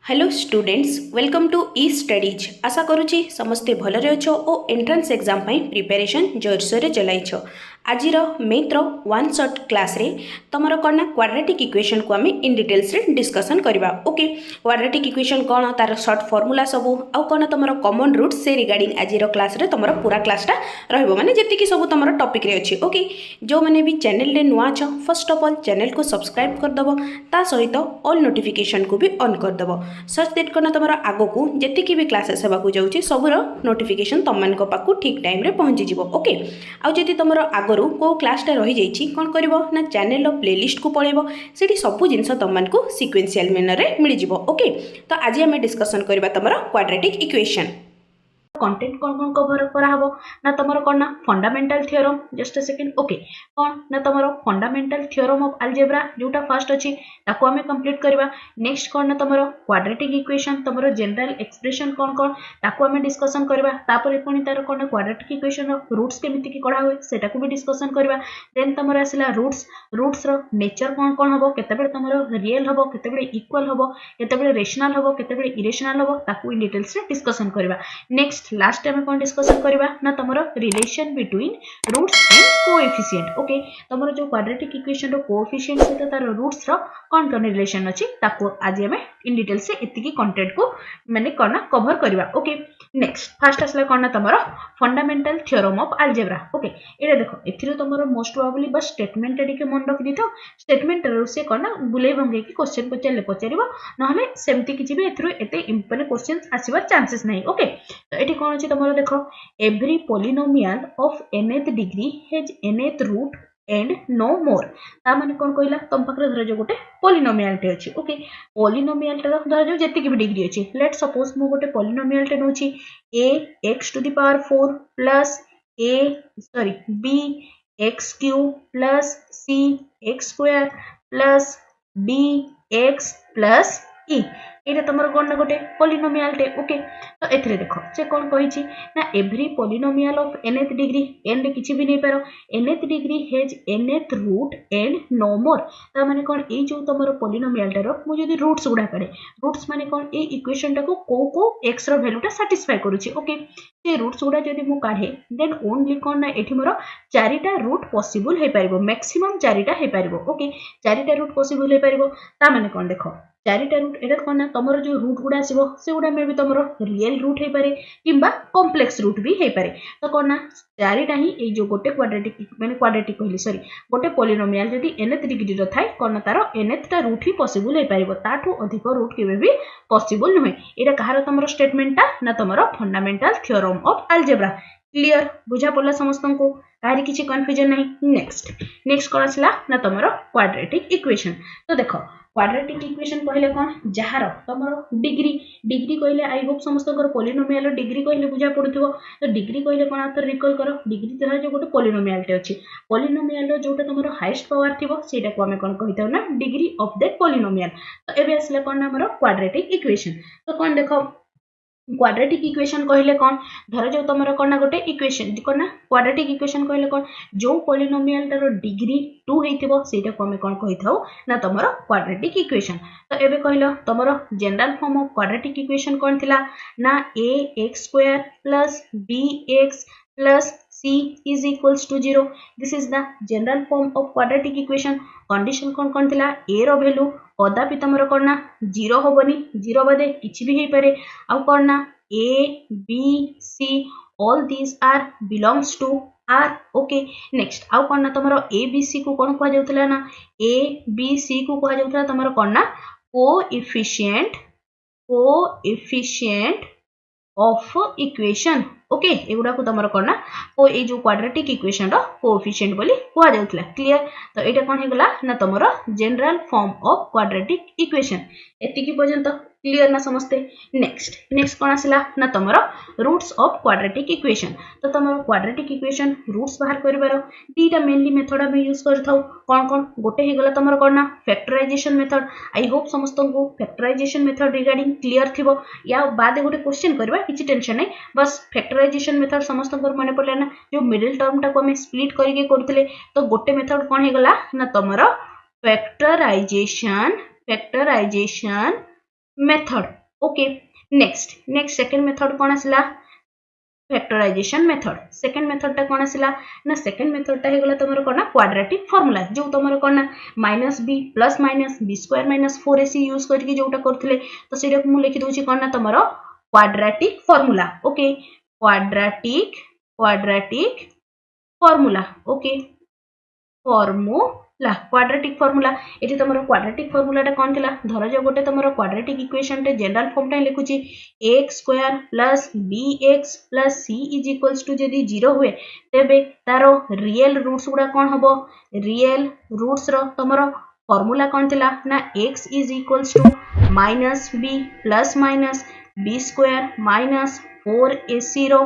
Hello students welcome to e studies आशा करुच्ची समस्ते भलरे अछ और एंट्रांस एग्जाम प्रिपरेशन जोरसोर चलाइछ। आज मैथ्र वन शॉट क्लास रे तुमर कौन क्वाड्रेटिक इक्वेशन को आम इन डिटेल्स रे डिस्कसन करवा। ओके, क्वाड्रेटिक इक्वेशन कौन तार शॉर्ट फॉर्मूला सबू आउ कौन तुम कॉमन रूट से रिगार्डिंग आज क्लास रे तुम पूरा क्लासटा रहिबो माने जति सब तुम टॉपिक रे अछि। ओके, जो मैंने भी चैनल रे नुआ छ फर्स्ट ऑफ ऑल चैनल को सब्सक्राइब कर दबो, ता सहित ऑल नोटिफिकेशन को भी ऑन कर दबो सच दैट करना तुम आग को जी भी क्लासेस होगा जाऊँगी सबूर नोटिफिकेशन तुम मान पाक ठीक टाइम रे पहुँची जीवो। ओके, आउ जदि तुम आगु को क्लासटा रही जाइए कौन कर ना चैनल प्लेलिस्ट को पलैब से सब जिनस तुमको सिक्वेन्शियल मैनर में मिल जाव। ओके, तो आज आम डिस्कसन करवा तुम क्वाड्रेटिक इक्वेशन कंटेंट कौन कौन कवर कराहब ना तुम कौन ना fundamental theorem just a second. Okay, कौन ना तुम फंडामेंटल थ्योरम ऑफ अलजेब्रा जोटा फर्स्ट अच्छी ताको आम कंप्लीट करवा। नेक्स्ट कौन ना तुम क्वाड्रेटिक इक्वेशन तुम जनरल एक्सप्रेशन कौन कौन ताको आम डिस्कसन करवा। तापर पुणी तार कौन क्वाड्रेटिक इक्वेशन रूट्स केमिति की कढ़ा हुए सेटा को भी डिस्कसन करवा। देन तुम आसला रूट्स रो नेचर कौन कौन हम केते तुम रियल हम केते इक्वल हम केते रेशनल हम केते इरेशनल हम ताको इन डिटेल्स रे डिस्कसन करवा। नेक्स्ट लास्ट टाइम कौन डिस्कसन करवा ना तुम relation between roots and coefficient. Okay, तुम जो क्वाड्रेटिक इक्वेशन रो कोएफिशिएंट सहित तार रूट्स रो कौन कौन रिलेशन अछि ताको आज हमें इन डिटेल से इतकी कंटेंट को माने करना कवर करवा। ओके, नेक्स्ट फर्स्ट आसला कौन ना तुम fundamental theorem of algebra. Okay, ये देखो एथिरो तुम मोस्ट प्रोबेबली बस स्टेटमेंट टिके मन रखि दिथो। स्टेटमेंट रो से कौन ना बुले भंगे की क्वेश्चन पचारे पचारिबो नहले सेमति किछि भी एथिरो एते इंपोर्टेंट क्वेश्चंस आसीबा चांसेस नहीं। ओके, तो एठी कौन अछि तुम देखो every polynomial of nth degree has nth root and no more. ता माने कौन कहला तुम पाखरे धर जो गोटे पॉलिनोमियल टे अछि। ओके, पॉलिनोमियल टे धर जो जति की भी डिग्री अछि लेट सपोज मु गोटे पॉलिनोमियल टे नोछि a x to the power 4 plus b x cube plus c x square plus d x plus e। ये तुम कौन ना गोटे पॉलिनोमियल टे। ओके, तो एथिरे देखो से कौन कहिछि ना every polynomial of nth degree n रे किछि भी नहीं पारो nth degree has nth root and no more. ता माने कौन ए जो तुमरो पॉलिनोमियल टे रो मु जदी रूट्स गुडा काढे रूट्स माने कौन ए इक्वेशन टा को x रो वैल्यू टा सैटिस्फाई करूछि। ओके, से रूट्स गुडा जदी मु काढे देन ओनली कौन ना एठी मोर चारिटा रूट पॉसिबल हे पारिबो मैक्सिमम चारिटा हे पारिबो। ओके, चारिटा रूट पॉसिबल हे पारिबो ता माने कौन देखो चारिटा रूट एटा कौन ना तुमरो जो रूट गुडा आसीबो से गुडा में भी तुमरो रियल रूट हे पारे किंबा कॉम्प्लेक्स रूट भी हे पारे। तो कौन ना चारिटा ही ए जो गोटे क्वाड्रेटिक माने क्वाड्रेटिक कहली सॉरी गोटे पॉलिनोमियल जदी nth डिग्री रो थाए कौन ना तारो nth टा रूट ही पॉसिबल हे पारिबो ताठू अधिक रूट केबे भी पॉसिबल नहय। एटा कहारो तुमरो स्टेटमेंट ता ना तुमरो fundamental theorem of algebra. Clear बुझा पड़ला समस्तन को काहरी किछि कंफ्यूजन नहीं। नेक्स्ट कौन आसला ना तुमरो क्वाड्रेटिक इक्वेशन। तो देखो क्वाड्रेटिक इक्वेशन कहले कौन जहार तुम डिग्री कहले आई होप समस्त पॉलिनोमियल डिग्री कहले बुझा पड़ुथिबो। तो डिग्री कहले कौन आतर रिकॉल करो डिग्री तरह जो गोटे पॉलिनोमियल टे अछि पॉलिनोमियल जोटा तुम हाईएस्ट पावर थिबो सेटा को हमें कौन कहिताउ ना डिग्री ऑफ दैट पॉलिनोमियल। तो एबे आसले कौन हमरो क्वाड्रेटिक इक्वेशन। तो कौन देखो क्वाड्रेटिक इक्वेशन कहले कौन धर जो तुम कौन ना गोटे इक्वेशन कौन ना क्वाड्रेटिक इक्वेशन कहले कौन जो पॉलिनोमियल तार डिग्री 2 हेतिबो सेटा को हमें कौन कहिथाउ ना तुमरो क्वाड्रेटिक इक्वेशन। तो एबे कहलो तुमरो general form of quadratic equation कौन थिला ना ax square plus bx plus c is equals to 0। This is the general form of quadratic equation. Condition कौन कौन थिला a रो वैल्यू कदापि तुमरो कौन ना 0 होबनी 0 बदे किछि भी हे पारे आउ कौन ना a b c all these are belongs to r। Okay, next आउ कौन ना तुमरो a b c को कौन कहा जाउतला ना a b c को कहा जाउतला तुमरो कौन ना कोएफिशिएंट ऑफ इक्वेशन। ओके, एगुडा को तुमरो कौन ना को ए जो क्वाड्रेटिक इक्वेशन रो कोएफिशिएंट बोली कहा जाउतला। क्लियर, तो एटा कौन हेगला ना तुमरो general form of quadratic equation. एतिकी पर्यंत क्लियर ना समस्ते। नेक्स्ट कौन आसला ना तुमरो रूट्स ऑफ क्वाड्रेटिक इक्वेशन। तो तुमरो क्वाड्रेटिक इक्वेशन रूट्स बाहर करबारो दीटा मेनली मेथड हम यूज करथाउ कौन कौन गोटे हेगला तुमरो कौन ना फैक्टराइजेशन मेथड। आई होप समस्त को फैक्टराइजेशन मेथड रिगार्डिंग क्लियर थिबो या बाद गोटे क्वेश्चन करबा किछि टेंशन नहीं बस फैक्टराइजेशन मेथड समस्त को माने पड़ला ना जो मिडिल टर्म टा को हम स्प्लिट करके करथले। तो गोटे मेथड कौन हेगला ना तुमरो factorisation method. Okay next second method कौन आसला फैक्टराइजेशन मेथड सेकंड मेथड टा कौन आसला ना सेकंड मेथड टा हेगला तुमर कोना क्वाड्रेटिक फार्मूला जो तुमर कोना -b b square -4ac use करके जोटा करथिले तो सेटा मु लिखि दोची कोना तुमर quadratic formula okay quadratic formula okay formula quadratic formula एठी तमरो क्वाड्रेटिक फार्मूला टा कोन थिला धर जो गोटे तमरो क्वाड्रेटिक इक्वेशन टे जनरल फॉर्म टा लिखुची x square plus bx plus c is equals to जदी 0 हुए तेबे तारो रियल रूट्स गुडा कोन हबो रियल रूट्स रो तमरो फार्मूला कोन थिला ना x is equals to -b plus minus b square minus 4ac रो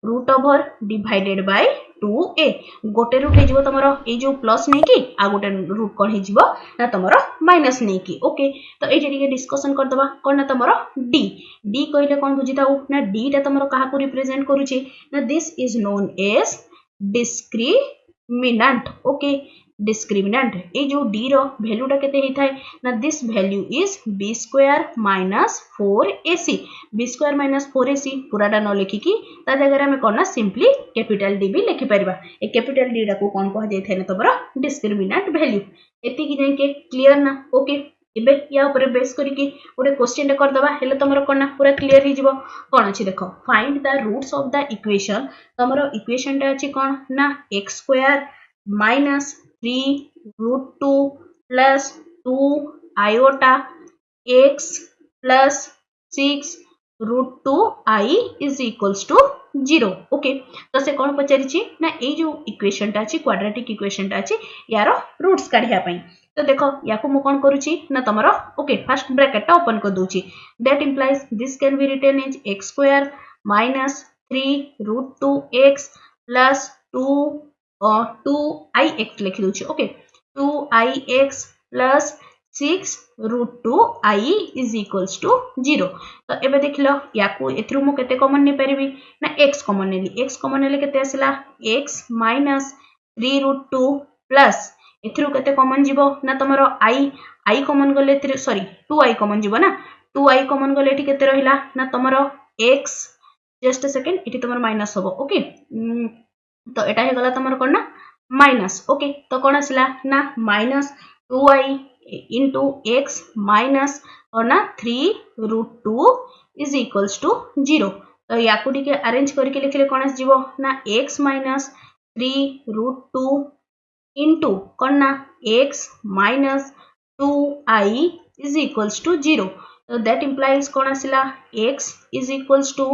root over divided by 2a गोटे रूट हे जिवो तमरो ए जो प्लस नै कि आ गोटे रूट कोन हे जिवो ना तमरो माइनस नै कि ओके तो ए जे डिस्कशन कर दबा कोन ना तमरो d कहले कोन बुझिताउ ना d टा तमरो काहा को रिप्रेजेंट करूची ना this is known as discriminant okay discriminant ए जो d रो वैल्यू टा केते हे थाए ना this value is b square minus 4ac b square minus 4ac पूराटा न लिखि कि ता जगह में कोन ना सिंपली कैपिटल d भी लिखि परिबा ए कैपिटल d टा को कोन कह जाय थाए ना तमरो डिस्क्रिमिनेंट वैल्यू एति कि जाय के क्लियर ना ओके इबे या ऊपर बेस करी कि ओडे क्वेश्चन कर दबा हेले तमरो कोन ना पूरा क्लियर ही जिवो कोन अछि देखो find the roots of the equation तमरो इक्वेशन टा अछि कोन ना x square minus 3 root 2 plus 2 iota x plus 6 root 2 i is equals to 0 okay तो से कौन पचारि ना ए जो इक्वेशन टा अछि क्वाड्रेटिक इक्वेशन टा अछि यार रूट्स काढिया पई तो देखो याको मु कोन करूची ना तमरो ओके फर्स्ट ब्रैकेट टा ओपन कर दूची that implies this can be written as x square minus 3 root 2x plus 2ix लिखि दोची okay 2ix plus 6 root 2i is equals to 0 तो एबे देखिलो याकू एथरु मु केते कॉमन नै परिबी ना x कॉमन नेली x कॉमन नेले केते आसला x माइनस 3 रूट 2 प्लस एथरु केते कॉमन जीवो ना तमरो i कॉमन गले सॉरी 2i कॉमन जीवो ना 2i कॉमन गले एठी केते रहिला ना तमरो x जस्ट अ सेकंड एठी तमरो माइनस होबो ओके तो एटा हे गला तमरो कोन ना माइनस ओके तो कोन आसला ना minus 2i into x minus और ना 3 रूट 2 इज इक्वल्स टू 0 तो याकू टिके अरेंज करके लिखले कोन आस जीवो ना x माइनस 3 रूट 2 into कोन ना x माइनस 2i इज इक्वल्स टू 0 तो दैट इंप्लाइज कोन आसला x is equals to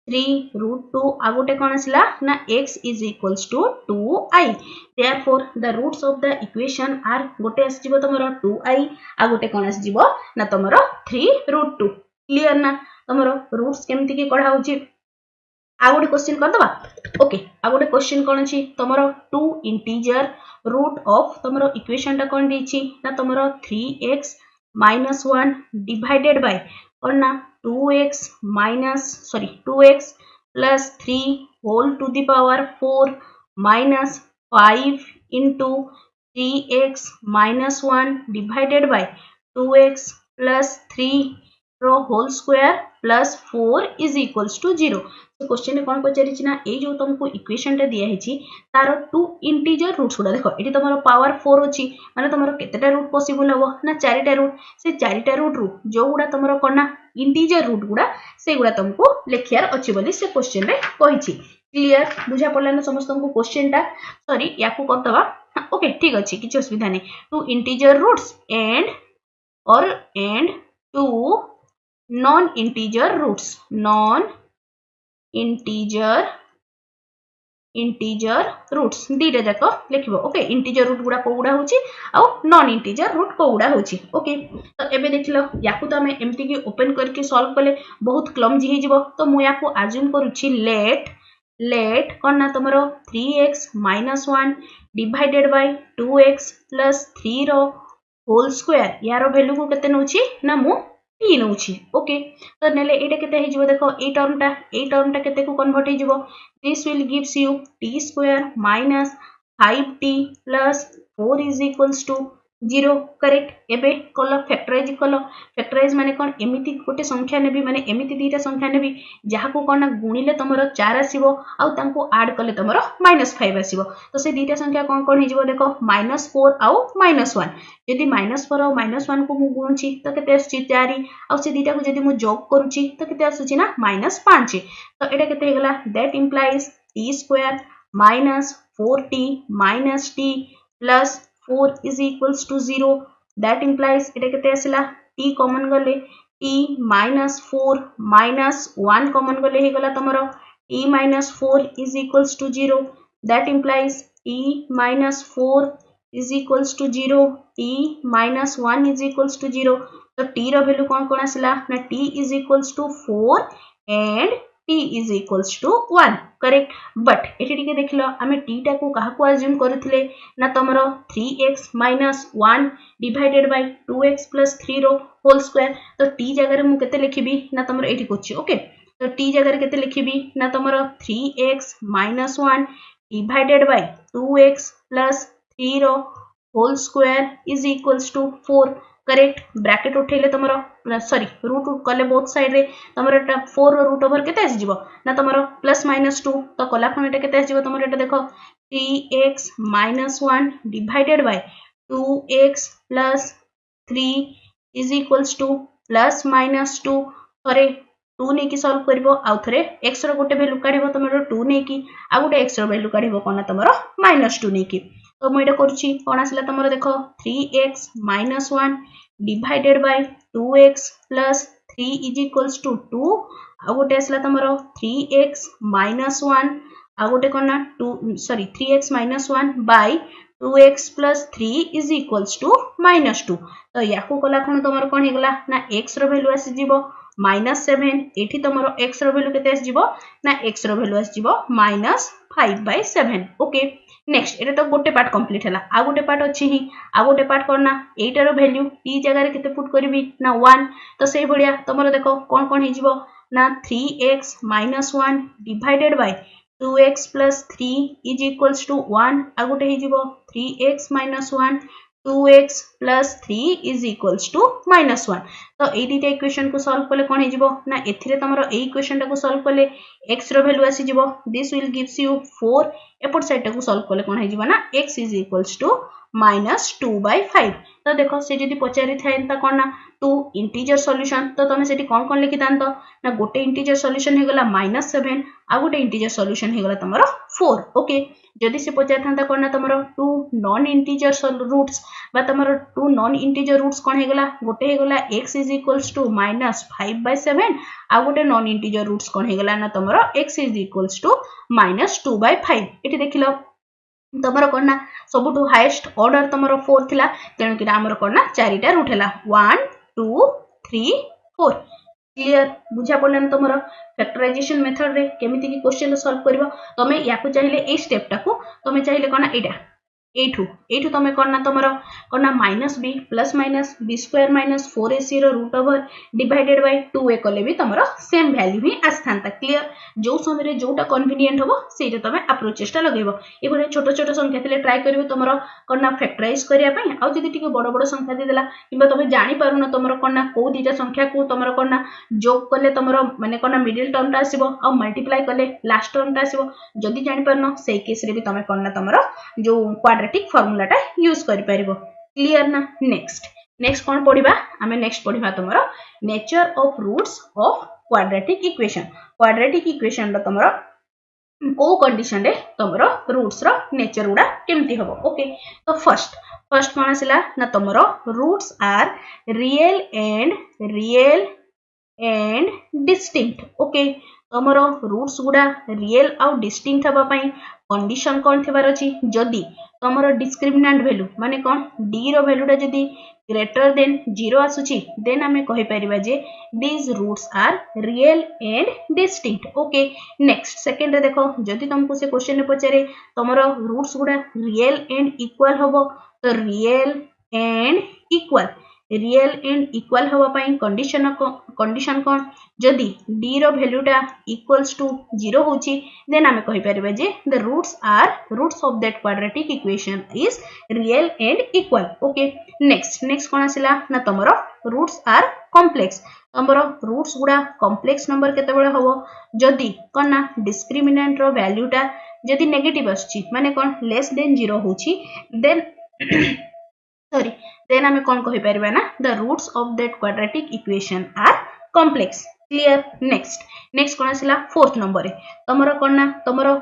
3 root 2 आगोटे कोन आसला ना x is equals to 2i therefore the roots of the equation are गोटे आस जीवो तमरो 2i आगोटे कोन आस जीवो ना तमरो 3 रूट 2 क्लियर ना तमरो रूट्स केमति के कढा होची आगोटे क्वेश्चन कर दबा ओके आगोटे क्वेश्चन कोन अछि तमरो 2 इंटीजर रूट ऑफ तमरो इक्वेशन टा कोन दिछि ना तमरो 3x minus 1 divided by और ना 2x plus 3 whole to the power 4 minus 5 into 3x minus 1 divided by 2x plus 3 whole square plus 4 is equals to 0 तो क्वेश्चन में कौन पचारि ना ए जो तुमको इक्वेशन टा दिया है तार 2 इंटीजर रूट्स गुडा देखो एटी तमरो पावर 4 अछि माने तमरो केतेटा रूट पॉसिबल हबो ना चारिटा रूट से चारिटा रूट रू जो गुडा तमरो कोना इंटीजर रूट गुडा से गुडा तुमको लिखियार अछि बोली से क्वेश्चन में कहिछि क्लियर बुझा पड़ला ना समस्त को क्वेश्चन टा सॉरी याकू करतबा ओके ठीक अछि किछ असुविधा नै 2 integer roots and two non integer roots integer roots दीटा जाक लिखिबो ओके इंटीजर रूट गुडा कोउडा होची आ नॉन इंटीजर रूट कोउडा होची ओके तो एबे देखिलो याकू तो हमें एमती की ओपन करके सॉल्व करले बहुत क्लमजी हे जिवो तो मु याकू अज्यूम करूची लेट कोन ना तमरो 3x - 1 डिवाइडेड बाय 2x + 3 रो होल स्क्वायर यारो वैल्यू को केते नउची ना मु t नउची ओके तो नेले एटा केते हे जिवो देखो ए टर्म टा केते को कन्वर्ट हे जिवो this will gives you t² - 5t + 4 is equals to zero correct एबे कल फैक्टराइज माने कौन एमिति गोटे संख्या नेबी माने एमिति दीटा संख्या नेबी जहाँ को कौन ना गुणिले तुमर 4 आसीबो आउ तांको ऐड कले तुमर -5 आसीबो तो से दीटा संख्या कौन कौन हिजबो देखो -4 आउ -1 यदि -4 आउ -1 को मु गुणुची तो केते आसी 4 आउ से दीटा को यदि मु जोग करूची तो केते आसुची ना -5 तो एटा केते हेगला that implies t² -4t -t plus 4 is equals to 0 that implies एटा केते आसिला t कॉमन गले t minus 4 minus 1 कॉमन गले हे गला तमरो t minus 4 is equals to 0 that implies t minus 4 is equals to 0 t minus 1 is equals to 0 तो t रो value कोन कोन आसिला ना t is equals to 4 and t is equals to 1 correct but एठी टिके देखिलो आमे t टा को काहा को अज्यूम करथिले ना तमरो 3x - 1 डिवाइडेड बाय 2x + 3 रो होल स्क्वायर तो t जगह रे मु केते लिखिबी ना तमरो एठी कोछि ओके तो t जगह रे केते लिखिबी ना तमरो 3x - 1 डिवाइडेड बाय 2x + 3 रो whole square is equals to 4 correct bracket उठेले तमरो सॉरी रूट कले बोथ साइड रे तमरो एटा 4 रो रूट ओवर केते आसी जिवो ना तमरो +-2 तो कला खन एटा केते आसी जिवो तमरो एटा देखो 3x - 1 divided by 2x + 3 is equals to +-2 थरे 2 ने की सॉल्व करबो आउ थरे x रो गोटे वैल्यू काढिबो तमरो 2 ने की आ गोटे x रो वैल्यू काढिबो कोना तमरो -2 ने की तो मु एटा करछि कोन आसिला तमरो देखो 3x - 1 divided by 2x + 3 is equals to 2 आ गोटे आसिला तमरो 3x - 1 आ गोटे कोना 2 sorry 3x - 1 by 2x + 3 is equals to -2 तो याकू कला खन तमरो कोन हेगला ना x रो वैल्यू आसी जिवो -7 एठी तमरो x रो वैल्यू केते आसी जिवो ना x रो वैल्यू आसी जिवो -5/7 ओके नेक्स्ट एटा तो गोटे पार्ट कंप्लीट हैला आ गोटे पार्ट अछि ही आ गोटे पार्ट करना एटारो वैल्यू t जगह रे केते पुट करबी ना 1 तो सेही बढिया तमरो देखो कोन कोन हि जिवो ना 3x - 1 divided by 2x + 3 is equals to 1 आ गोटे हि जिवो 3x - 1 2x + 3 is equals to -1 तो ए दीटा इक्वेशन को सॉल्व करले कोन हे जिवो ना एथिरे तमरो ए इक्वेशन टा को सॉल्व करले x रो वैल्यू आसी जिवो दिस विल गिव्स यू 4 एपोर्ट साइड टा को सॉल्व करले कोन हे जिवो ना x is equals to -2/5 तो देखो से जदी पचारि थायंता कोन ना 2 इंटीजर सॉल्यूशन तो तमे सेठी कोन कोन लिखि दांतो ना गोटे इंटीजर सॉल्यूशन हे गला -7 आ गोटे इंटीजर सॉल्यूशन हे गला तमरो 4 ओके जदी से पचारि थांता कोन ना तमरो 2 नॉन इंटीजर रूट्स बा तमरो 2 नॉन इंटीजर रूट्स कोन हे गला गोटे हे गला x is equals to -5/7 आ गोटे नॉन इंटीजर रूट्स कोन हे गला ना तमरो x is equals to -2/5 एठी देखिलो तमरो कोन ना सबुटु हाईएस्ट ऑर्डर तमरो 4 थिला तेनु कि हमरो कोन ना चारिटा रूट हैला 1 2 3 4 क्लियर बुझा पड़लन तमरो फैक्टराइजेशन मेथड रे केमिति की क्वेश्चन सॉल्व करबो तमे याकू चाहिले ए स्टेप टाकू तमे चाहिले कोन ना एटा एठू तमे करना तमरो करना -b + -b² - 4ac रो root over divided by 2a कले भी तमरो सेम वैल्यू ही आस्थांता क्लियर जो समय रे जोटा कन्वीनियंट होबो सेटा तमे अप्रोच चेष्टा लगेबो एबोले छोटो छोटो संख्या थिले ट्राई करिवो तमरो करना फैक्टराइज करिया पई आ जदी टिके बड़ बड़ संख्या दे देला किबा तमे जानि पारुन तमरो करना को दीटा संख्या को तमरो करना जोग कले तमरो माने करना मिडिल टर्म टा आसीबो आ मल्टीप्लाई कले लास्ट टर्म टा आसीबो जदी जानि पारनो सेही केस रे भी तमे करना तमरो जो क्वाड्रेटिक फॉर्मूला टा यूज करि परिबो क्लियर ना नेक्स्ट कोन पढिबा आमे नेक्स्ट पढिबा तमरो nature of roots of quadratic equation रो तमरो को कंडीशन रे तमरो रूट्स रो नेचर उडा केमती हबो ओके तो फर्स्ट कोन आसिला ना तमरो roots are real and distinct okay तमरो रूट्स गुडा रियल आउ डिस्टिंक्ट हबा पई कंडीशन कोन थिबार अछि जदी तमरो डिस्क्रिमिनेंट वैल्यू माने कोन d रो वैल्यूटा जदी ग्रेटर देन 0 आसुची देन हमें कहि परिबा जे these roots are real and distinct okay next second रे देखो जदी तुमको से क्वेश्चन ने पचारे तमरो रूट्स गुडा रियल एंड इक्वल हबो तो real and equal real and equal हवा पाई कंडीशन कौन जदि d रो वैल्यूटा इक्वल्स टू 0 होची देन आमे कहि परबे जे the roots of that quadratic equation is real and equal okay next कोन आसिला ना तमरो रूट्स आर कॉम्प्लेक्स तमरो रूट्स गुडा कॉम्प्लेक्स नंबर केते बेले हबो जदि कोन ना डिस्क्रिमिनेंट रो वैल्यूटा जदि नेगेटिव आछि माने कोन लेस देन 0 होची देन sorry then आमे कोन कहि परबा ना the roots of that quadratic equation are complex clear next कोन आसिला फोर्थ नंबर रे तमरो कोन ना तमरो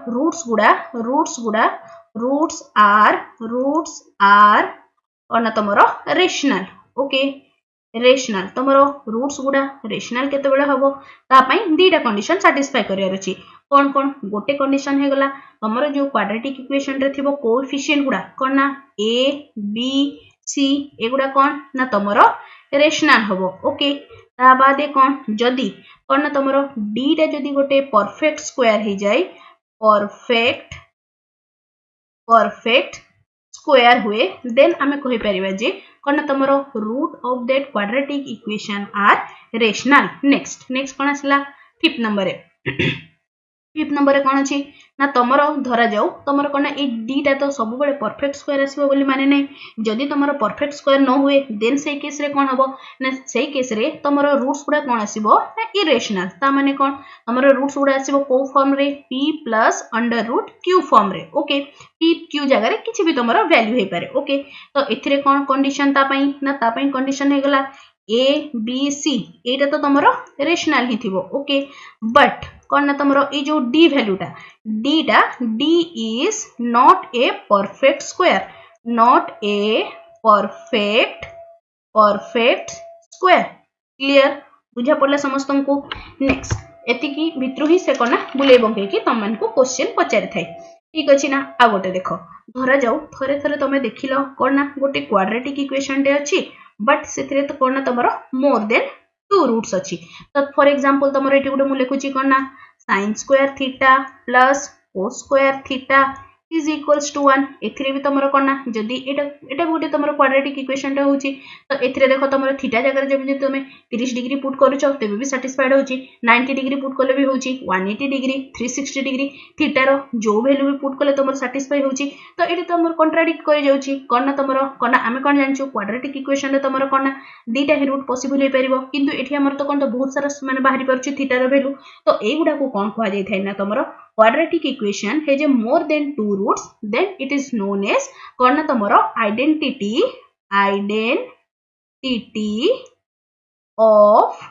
रूट्स आर कोन तमरो रेशनल ओके रेशनल तमरो रूट्स गुडा रेशनल केते बेले हबो ता पई दीटा कंडीशन सैटिस्फाई करियर अछि कोन गोटे कंडीशन हे गला तमरो जो क्वाड्रेटिक इक्वेशन रे थिबो कोएफिशिएंट गुडा कोन ना a b c एगुडा कोन ना तमरो रेशनल हबो ओके ता बादे कोन जदी कोन ना तमरो d टा जदी गोटे परफेक्ट स्क्वायर हे जाय परफेक्ट स्क्वायर हुए देन आमे कहि परिबा जे कोन तमरो root of that quadratic equation are rational next कोन आसला फिफ्थ नंबर रे कोन अछि ना तमरो धरा जाऊ तमरो कोन ए डी टा तो सब बेले परफेक्ट स्क्वायर आसीबो बोली माने नै जदी तमरो परफेक्ट स्क्वायर न हुए देन से केस रे कोन हबो ना सेही केस रे तमरो रूट्स गुडा कोन आसीबो ना इरेशनल ता माने कोन तमरो रूट्स गुडा आसीबो को फॉर्म रे p plus under root q form रे ओके p q जगह रे किछि भी तमरो वैल्यू हे पारे ओके तो एथिरे कोन कंडीशन ता पई कंडीशन हे गला a b c एटा तो तमरो रेशनल ही थिबो ओके बट कोन ना तमरो ए जो d वैल्यूटा d is not a perfect clear बुझा पड़ला समस्त को नेक्स्ट एतिकी भितरु ही से कोना बुले बंके कि तम मन को क्वेश्चन पचारि थाई ठीक अछि ना आ गोटे देखो धरा जाऊ थरे तमे देखिलो कोना गोटे क्वाड्रेटिक इक्वेशन टे अछि बट सेथिरे तो कोना तमरो मोर देन 2 रूट्स अछि तो फॉर एग्जांपल तमरो एटी गोटे मु लेखुची कोना sin square theta plus cos square theta is equals to 1 एथिरे भी तमरो कोना जदी एटा गोटे तमरो क्वाड्रेटिक इक्वेशन टा होची तो एथिरे देखो तमरो थीटा जगह जब तमे 30 डिग्री पुट करूचो तेबे भी सैटिस्फाइड होची 90 डिग्री पुट करले भी होची 180 डिग्री 360 डिग्री थीटा रो जो वैल्यू भी पुट करले तमरो सैटिस्फाई होची तो एटा तमरो कॉन्ट्राडिक्ट करि जाउची कोना तमरो कोना आमे कोन जानचो क्वाड्रेटिक इक्वेशन रे तमरो कोना दीटा ही रूट पॉसिबल हे परिबो किंतु एठी हमर तो कोन तो बहुत सारा माने बाहरी परची थीटा रो वैल्यू तो ए गुडा को कोन कहै जाय थाइ ना तमरो quadratic equation has a more than 2 roots then it is known as cone तमरो identity of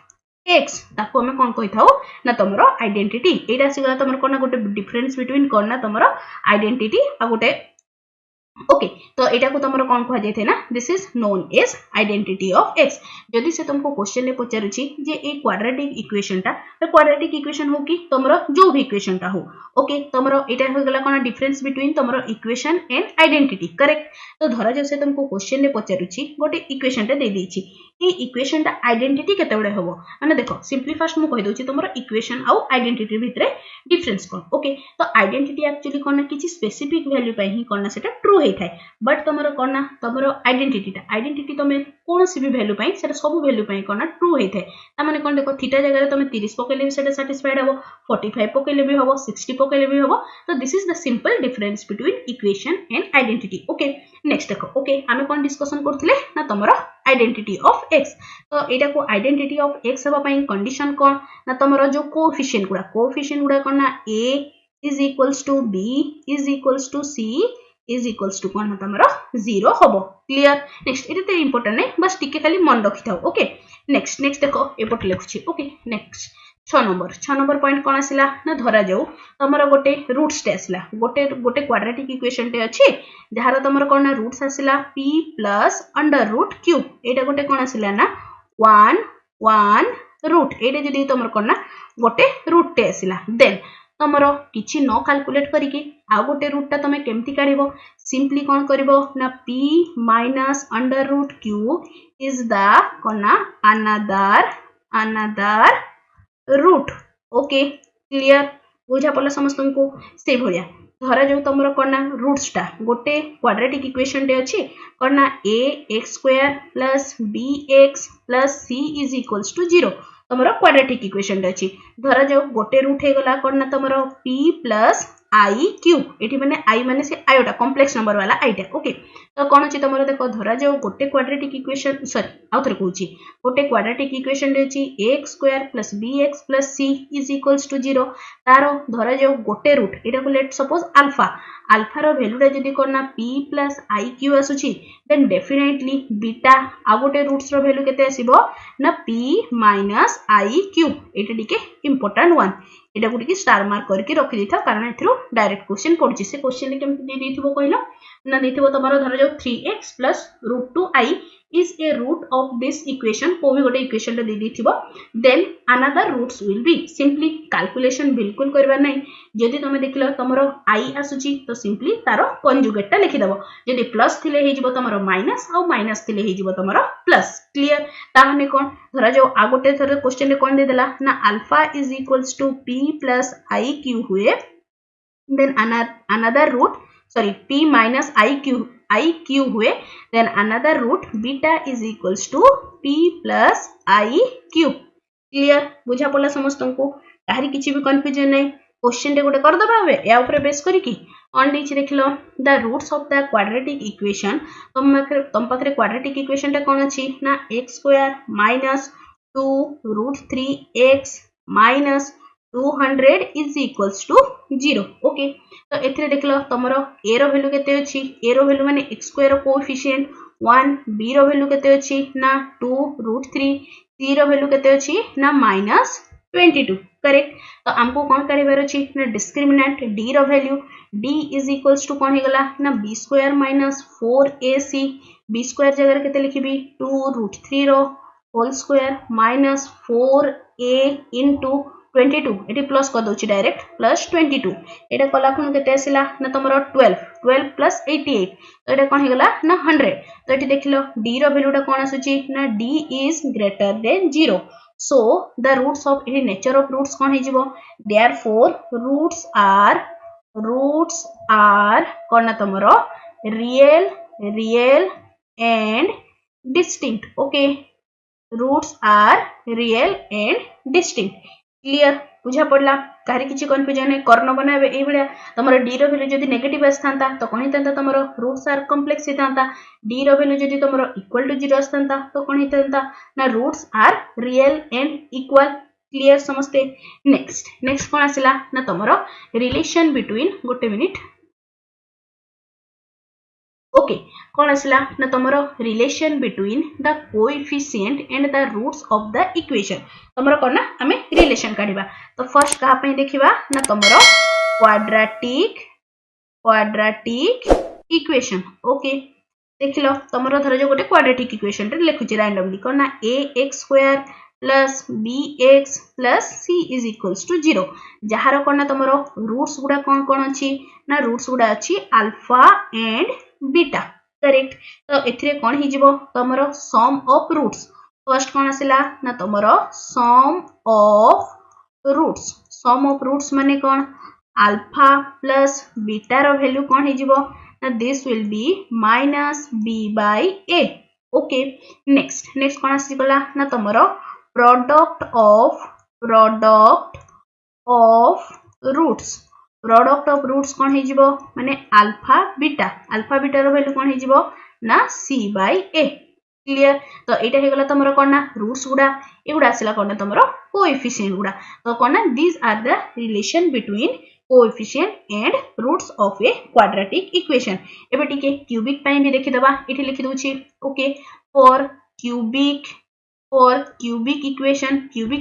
x ताको हमें कोन कहि थाउ ना तमरो आइडेंटिटी एटा सिगला तमरो कोन गोटे डिफरेंस बिटवीन कोन ना तमरो आइडेंटिटी आ गोटे ओके तो एटा को तमरो कोन कह जाय थे ना this is known as identity of x जदि से तुमको क्वेश्चन ले पचारुची जे ए क्वाड्रेटिक इक्वेशन हो कि तमरो जो भी इक्वेशन ता हो ओके तमरो एटा हो गला कोन डिफरेंस बिटवीन तमरो इक्वेशन एंड आइडेंटिटी करेक्ट तो धरा जो से तुमको क्वेश्चन ले पचारुची गोटे इक्वेशन ता दे देछि ए इक्वेशन ता आइडेंटिटी केते बडे होबो माने देखो सिंपली फर्स्ट मु कहि दोछि तमरो इक्वेशन आ आइडेंटिटी भितरे डिफरेंस कोन ओके तो आइडेंटिटी एक्चुअली कोन किछि स्पेसिफिक वैल्यू पय ही कोन सेटा ट्रू हे थाए बट तमरो कोन तमरो आइडेंटिटी तमे कोनोसी भी वैल्यू पय सेटा सब वैल्यू पय कोन ट्रू हे थाए ता माने कोन देखो थीटा जगह रे तमे 30 पकेले भी सेटा सैटिस्फाइड हबो 45 पकेले भी हबो 60 पकेले भी हबो तो this is the simple difference between equation and identity okay next देखो ओके आमे कोन डिस्कशन करथिले ना तमरो आइडेंटिटी ऑफ x तो एटा को आइडेंटिटी ऑफ x हबा पय कंडीशन कोन ना तमरो जो कोएफिशिएंट गुडा कोन ना a is equals to b is equals to c is equals to कोन तमरो 0 हबो क्लियर नेक्स्ट एटा ते इंपोर्टेंट नै बस टिके खाली मन रखि थाओ ओके नेक्स्ट देखो एपट लेखुची ओके नेक्स्ट 6 नंबर पॉइंट कोन आसिला ना धरा जाऊ तमरो गोटे रूट्स टे आसिला गोटे क्वाड्रेटिक इक्वेशन टे अछि जहार तमरो कोन रूट्स आसिला p plus under root q एटा गोटे कोन आसिला ना 1 रूट एटा जदी तमरो कोन गोटे रूट टे आसिला देन तमरो किछि न कैलकुलेट करिके आ गोटे रूट ता तमे केमति काढिबो सिंपली कोन करिवो ना p minus under root q is the कोना अनदर रूट ओके क्लियर बुझा पड़ला समस्त को से भलिया धरा जाऊ तुम कौन ना रूट्सटा गोटे क्वाड्रेटिक इक्वेशन टे अच्छी कौन ना a x square plus b x plus c is equals to 0 तुम क्वाड्रेटिक इक्वेशन टे अच्छी धरा जाऊ गोटे रूट हो गला कौन ना तुम पी प्लस आई क्यूब ये मैंने आई माने से आयोटा कॉम्प्लेक्स नंबर वाला आईटा ओके तो कौन अच्छी तुम देख धरा जाऊ गोटे क्वाड्रेटिक इक्वेशन सॉरी आउ थे कहूँ गोटे क्वाड्रेटिक इक्वेशन अच्छी x square plus b x plus c is equals to 0 तार धरा जाऊ गोटे रूट यहाँ को लेट सपोज अल्फा अल्फार भैल्यूटा जदि कौन ना पी प्लस आई क्यू आसूची देन डेफिनेटली बीटा आ गोटे रूट्स रो भैल्यू केते आसीबो ना पी माइनस आई क्यूब एटा टिके इंपोर्टेंट वन एटा को टिके स्टार मार्क करके रखि दिथा कारण एथरो डायरेक्ट क्वेश्चन पड़छि से क्वेश्चन केमति दे दिथिबो कहलो ना देथिबो तमारो धर जो 3x plus root 2i is a root of this equation को भी गोटे इक्वेशन दे दिथिबो then another roots will be simply calculation बिल्कुल करबा नै जदि तुम देखलो तमरो i आसुची तो सिंपली तारो कंजुगेट टा लिखि दबो जदि प्लस थिले हे जिवो तमरो माइनस और माइनस थिले हे जिवो तमरो प्लस क्लियर ताहने कोन धरा जो आ गोटे थर क्वेश्चन रे कोन दे देला ना alpha is equals to p plus i q हुए then another root sorry p minus i q हुए then another root beta is equals to p plus i cube clear बुझा पड़ला समस्त को तारी किछि भी कंफ्यूजन नै क्वेश्चन रे गोटे कर दबा हबे या ऊपर बेस करी की ऑन नीच देखलो the roots of the quadratic equation तुम पाखरे क्वाड्रेटिक इक्वेशन टा कोन अछि ना x square minus 2 root 3x माइनस 200 is equals to 0 ओके तो एथिरे देखलो तमरो a रो वैल्यू केते अछि a रो वैल्यू माने x square rho coefficient 1 b रो वैल्यू केते अछि ना 2 रूट 3 c रो वैल्यू केते अछि ना माइनस 22 करेक्ट तो हमको कोन करिवार अछि ना डिस्क्रिमिनेंट d रो value d is equals to कोन हे गला ना b square minus 4ac b square जगह केते लिखिबी 2 रूट 3 रो whole square minus 4a into 22 एटी प्लस कर दोची डायरेक्ट प्लस 22 एटा कला खुन केते आसिला ना तमरो 12 प्लस 88 तो एटा कोन हे गला ना 100 तो एटी देखिलो d रो वैल्यूटा कोन आसुची ना d is greater than 0 so the roots of एटी नेचर ऑफ रूट्स कोन हे जिवो देयरफॉर रूट्स आर कोन ना तमरो real and distinct okay roots are real and distinct clear बुझा पड़ला काहे किछि कंफ्यूजन है कर्ण बनाबे ए बडा तमरो d रो वैल्यू जदी नेगेटिव आस्थांता तो कोन हितंता तमरो रूट्स आर कॉम्प्लेक्स हितंता d रो वैल्यू जदी तमरो इक्वल टू 0 आस्थांता तो कोन हितंता ना roots are real and equal clear समझते नेक्स्ट कोन आसिला ना तमरो रिलेशन बिटवीन गोटे मिनिट ओके कौन आसला ना तमरो relation between the coefficient and the roots of the equation तमरो कोन ना हमें रिलेशन काढिबा तो फर्स्ट कहा पे देखिबा ना तमरो क्वाड्रेटिक इक्वेशन ओके देखिलो तमरो धर जो गोटे क्वाड्रेटिक इक्वेशन रे लिखुची रैंडमली कोन ना ax² plus bx plus c is equals to 0 जहार कोन ना तमरो रूट्स गुडा कोन अछि ना रूट्स गुडा अछि अल्फा एंड बीटा करेक्ट तो एथिरे कोन हि जिवो तमरो सम ऑफ रूट्स फर्स्ट कोन आसिला ना तमरो सम ऑफ रूट्स माने कोन अल्फा प्लस बीटा रो वैल्यू कोन हि जिवो ना this will be minus b by a okay next कोन आसी गला ना तमरो प्रोडक्ट ऑफ रूट्स कोन हे जिवो माने अल्फा बीटा रो वैल्यू कोन हे जिवो ना c बाय a क्लियर तो एटा हे गला तमरो कोन ना रूट्स गुडा एगुडा आसिला कोन ना तमरो कोएफिशिएंट गुडा तो कोन ना these are the relation between coefficient and roots of a quadratic equation एबे टिके क्यूबिक पई भी देखि दबा एठी लिखि दूची ओके फॉर क्यूबिक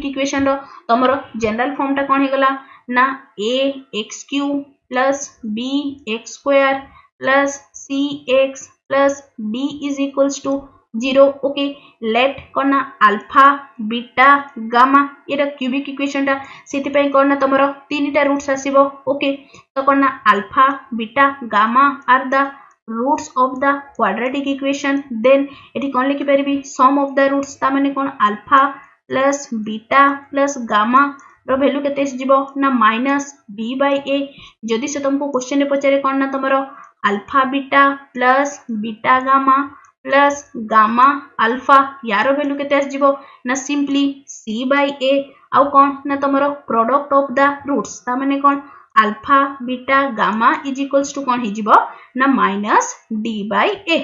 इक्वेशन रो तमरो जनरल फॉर्म टा कोन हे गला ना ax³ plus bx² plus cx plus d is equals to 0 okay let कोना अल्फा बीटा गामा एटा क्यूबिक इक्वेशन टा सेति पई कोना तमरो तीनटा रूट्स आसीबो ओके तो कोना alpha beta gamma are the roots of the quadratic equation then एटी कोन लिखि परबी सम ऑफ द रूट्स ता माने कोन alpha plus beta plus gamma रो वैल्यू केते जिवो ना -b/a जदि से तुमको क्वेश्चन रे पचारे कोन ना तमरो alpha beta plus beta gamma plus gamma alpha यार वैल्यू केते जिवो ना सिंपली c/a आउ कोन ना तमरो प्रोडक्ट ऑफ द रूट्स ता माने कोन alpha beta gamma is equals to कोन हि जिवो ना -d/a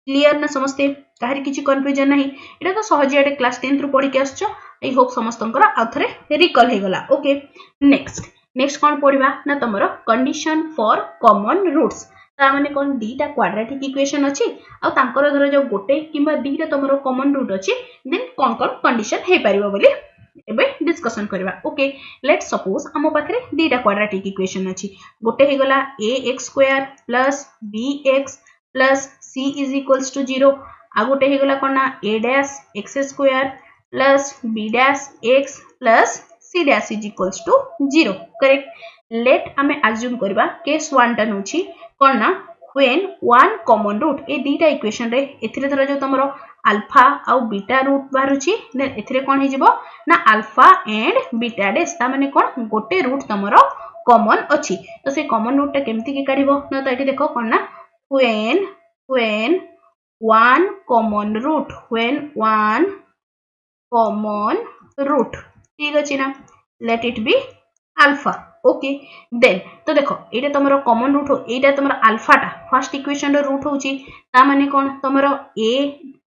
क्लियर ना समस्ते काहरी किछि कंफ्यूजन नाही एटा तो सहज एटा क्लास 10 रु पढी के आछो आई होप समस्तंकर आथरे रिकॉल हे गला ओके नेक्स्ट कोन पढिबा ना तमरो कंडीशन फॉर कॉमन रूट्स ता माने कोन दीटा क्वाड्रेटिक इक्वेशन अछि आ तांकर धर जो गोटे किबा दीटा तमरो कॉमन रूट अछि देन कोन कोन कंडीशन हे परिबो बोली एबे डिस्कशन करबा ओके लेट सपोज हम पाखरे दीटा क्वाड्रेटिक इक्वेशन अछि गोटे हे गला ax square plus bx plus c is equals to 0 आ गोटे हे गला कोन ना a dash x square plus b dash x plus c dash is equals to 0 correct let हमें अज्यूम करबा केस 1 टा नउछि कोन ना when one common root ए दीटा इक्वेशन रे एथिरे धर जो तमरो अल्फा आउ बीटा रूट बारुछि देन एथिरे कोन हि जिवो ना अल्फा एंड बीटा डैश ता माने कोन गोटे रूट तमरो कॉमन अछि तो से कॉमन रूट टा केमति के काढिबो ना तो एठी देखो कोन ना when one common root ठीक अछि ना let it be alpha okay then तो देखो एटा तमरो कॉमन रूट हो एटा तमरो अल्फा टा फर्स्ट इक्वेशन रो रूट होची ता माने कोन तमरो a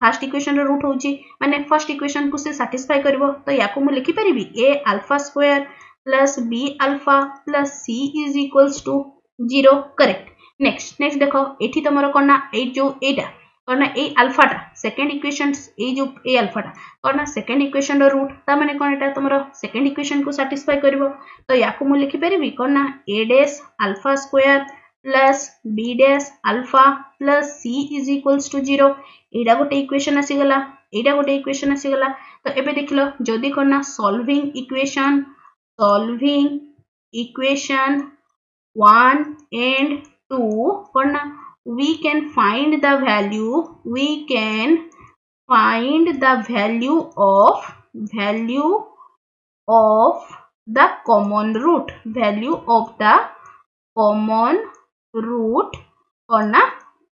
फर्स्ट इक्वेशन रो रूट होची माने फर्स्ट इक्वेशन को से सैटिस्फाई करबो तो याको मु लिखि परिबी a alpha square plus b alpha plus c is equals to 0 correct next देखो एठी तमरो कोन ना ए जो एटा कोन ना ए अल्फा टा सेकंड इक्वेशन ए जो ए अल्फा टा कोन ना सेकंड इक्वेशन रो रूट ता माने कोन एटा तमरो सेकंड इक्वेशन को सैटिस्फाई करबो तो याको मु लिखि परिबी कोन ना a dash alpha square plus b dash alpha plus c is equals to 0 एडा गोटे इक्वेशन आसी गला तो एबे देखलो जदी कोन ना सॉल्विंग इक्वेशन 1 and 2 कोन ना we can find the value of the common root कोन ना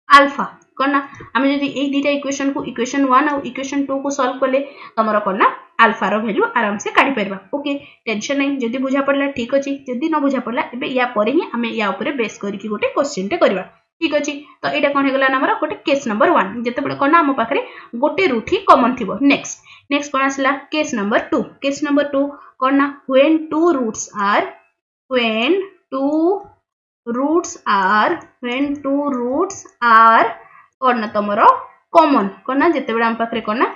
अल्फा कोन ना हम जदी ए दीटा इक्वेशन को इक्वेशन 1 और इक्वेशन 2 को सॉल्व करले तमरो कोन ना अल्फा रो वैल्यू आराम से काढी परबा ओके टेंशन नहीं जदी बुझा पड़ला ठीक अछि जदी न बुझा पड़ला एबे या परे ही हमें या ऊपर बेस करके गोटे क्वेश्चन टे करबा ठीक अछि तो एटा कोन हे गला नंबर गोटे केस नंबर 1 जते बडे कोन हम पाखरे गोटे रूट ही कॉमन थिबो नेक्स्ट कोन आसला केस नंबर 2 कोन ना when two roots are कोन ना तमरो कॉमन कोन ना जते बडे हम पाखरे कोन ना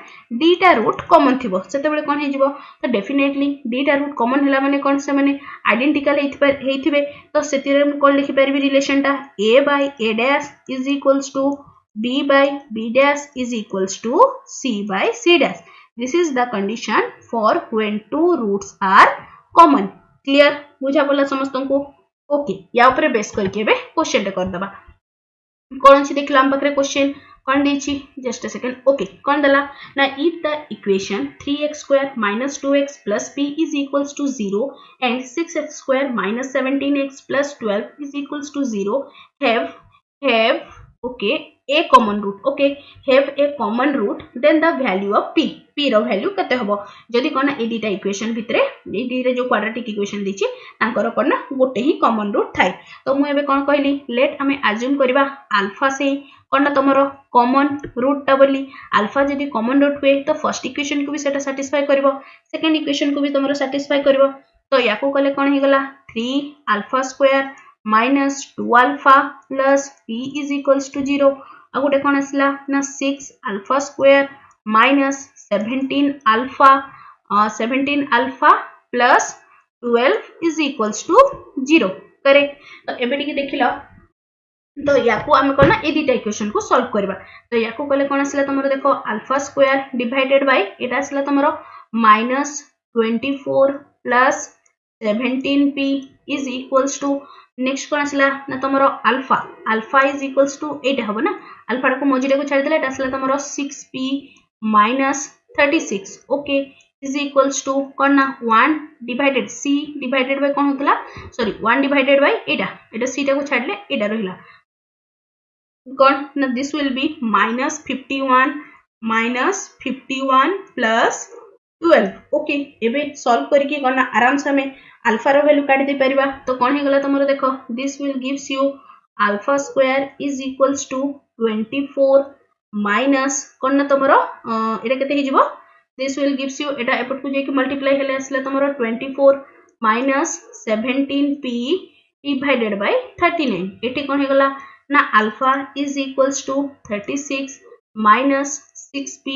दीटा रूट कॉमन थिबो सेते बडे कोन हे जिवो तो डेफिनेटली दीटा रूट कॉमन हला माने कोन से माने आइडेंटिकल हेथिबे तो सेतिरे हम कोन लिखि परबी रिलेशन टा a by a dash is equals to b by b dash is equals to c by c dash this is the condition for when two roots are common clear बुझा बोला समस्तन को okay या ऊपर base करके बे question टे कर दबा कोन छी देखला हम पाखरे क्वेश्चन कोन देछि जस्ट अ सेकंड ओके कोन दला ना if the equation 3x square minus 2x plus p is equals to 0 and 6x square minus 17x plus 12 is equals to 0 have okay a common root then the value of p रो value कते हबो जदी कोन ए दीटा equation भितरे ए दीरे जो quadratic equation दिछि तांकर कोन गोटे ही common root Thai तो मु एबे कोन कहली लेट हमें अज्यूम करबा अल्फा से कोन तमरो कॉमन रूट टा बोली अल्फा जदी कॉमन रूट हुए तो फर्स्ट इक्वेशन को भी सेटा सैटिस्फाई करबो सेकंड इक्वेशन को भी तमरो सैटिस्फाई करबो तो याको कले कोन हे गला 3 alpha square minus 2 alpha plus p is equals to 0 आ गोटे कोन आसला ना 6 alpha square minus 17 alpha plus 12 is equals to 0 correct तो एबे टिके देखिलो तो याको हम कोन ए दीटा इक्वेशन को सॉल्व करबा तो याको कले कोन आसला तमरो देखो अल्फा स्क्वायर डिवाइडेड बाय एटा आसला तमरो -24 plus 17p is equals to next कोन आसला ना तमरो अल्फा इज इक्वल्स टू एटा हबो ना अल्फा को मजिरे को छाड़ देले एटा आसला तमरो 6p minus 36 okay is equals to कौन ना 1 डिवाइडेड सी डिवाइडेड बाय कौन होतला सॉरी 1 डिवाइडेड बाय एटा सी टा को छाडले एटा रहिला कौन ना this will B -51 plus 12 okay एबे सॉल्व करके कौन ना आराम से हमें अल्फा रो वैल्यू काढी दे परिबा तो कौन हे गला तमरो देखो this will gives you alpha square is equals to 24 minus कौन ना तमरो एटा केते हे जिवो दिस विल गिव्स यू एटा एपट को जेकी मल्टीप्लाई हेले असले तमरो 24 माइनस 17p डिवाइडेड बाय 39 एटी कौन हे गला ना alpha is equals to 36 minus 6p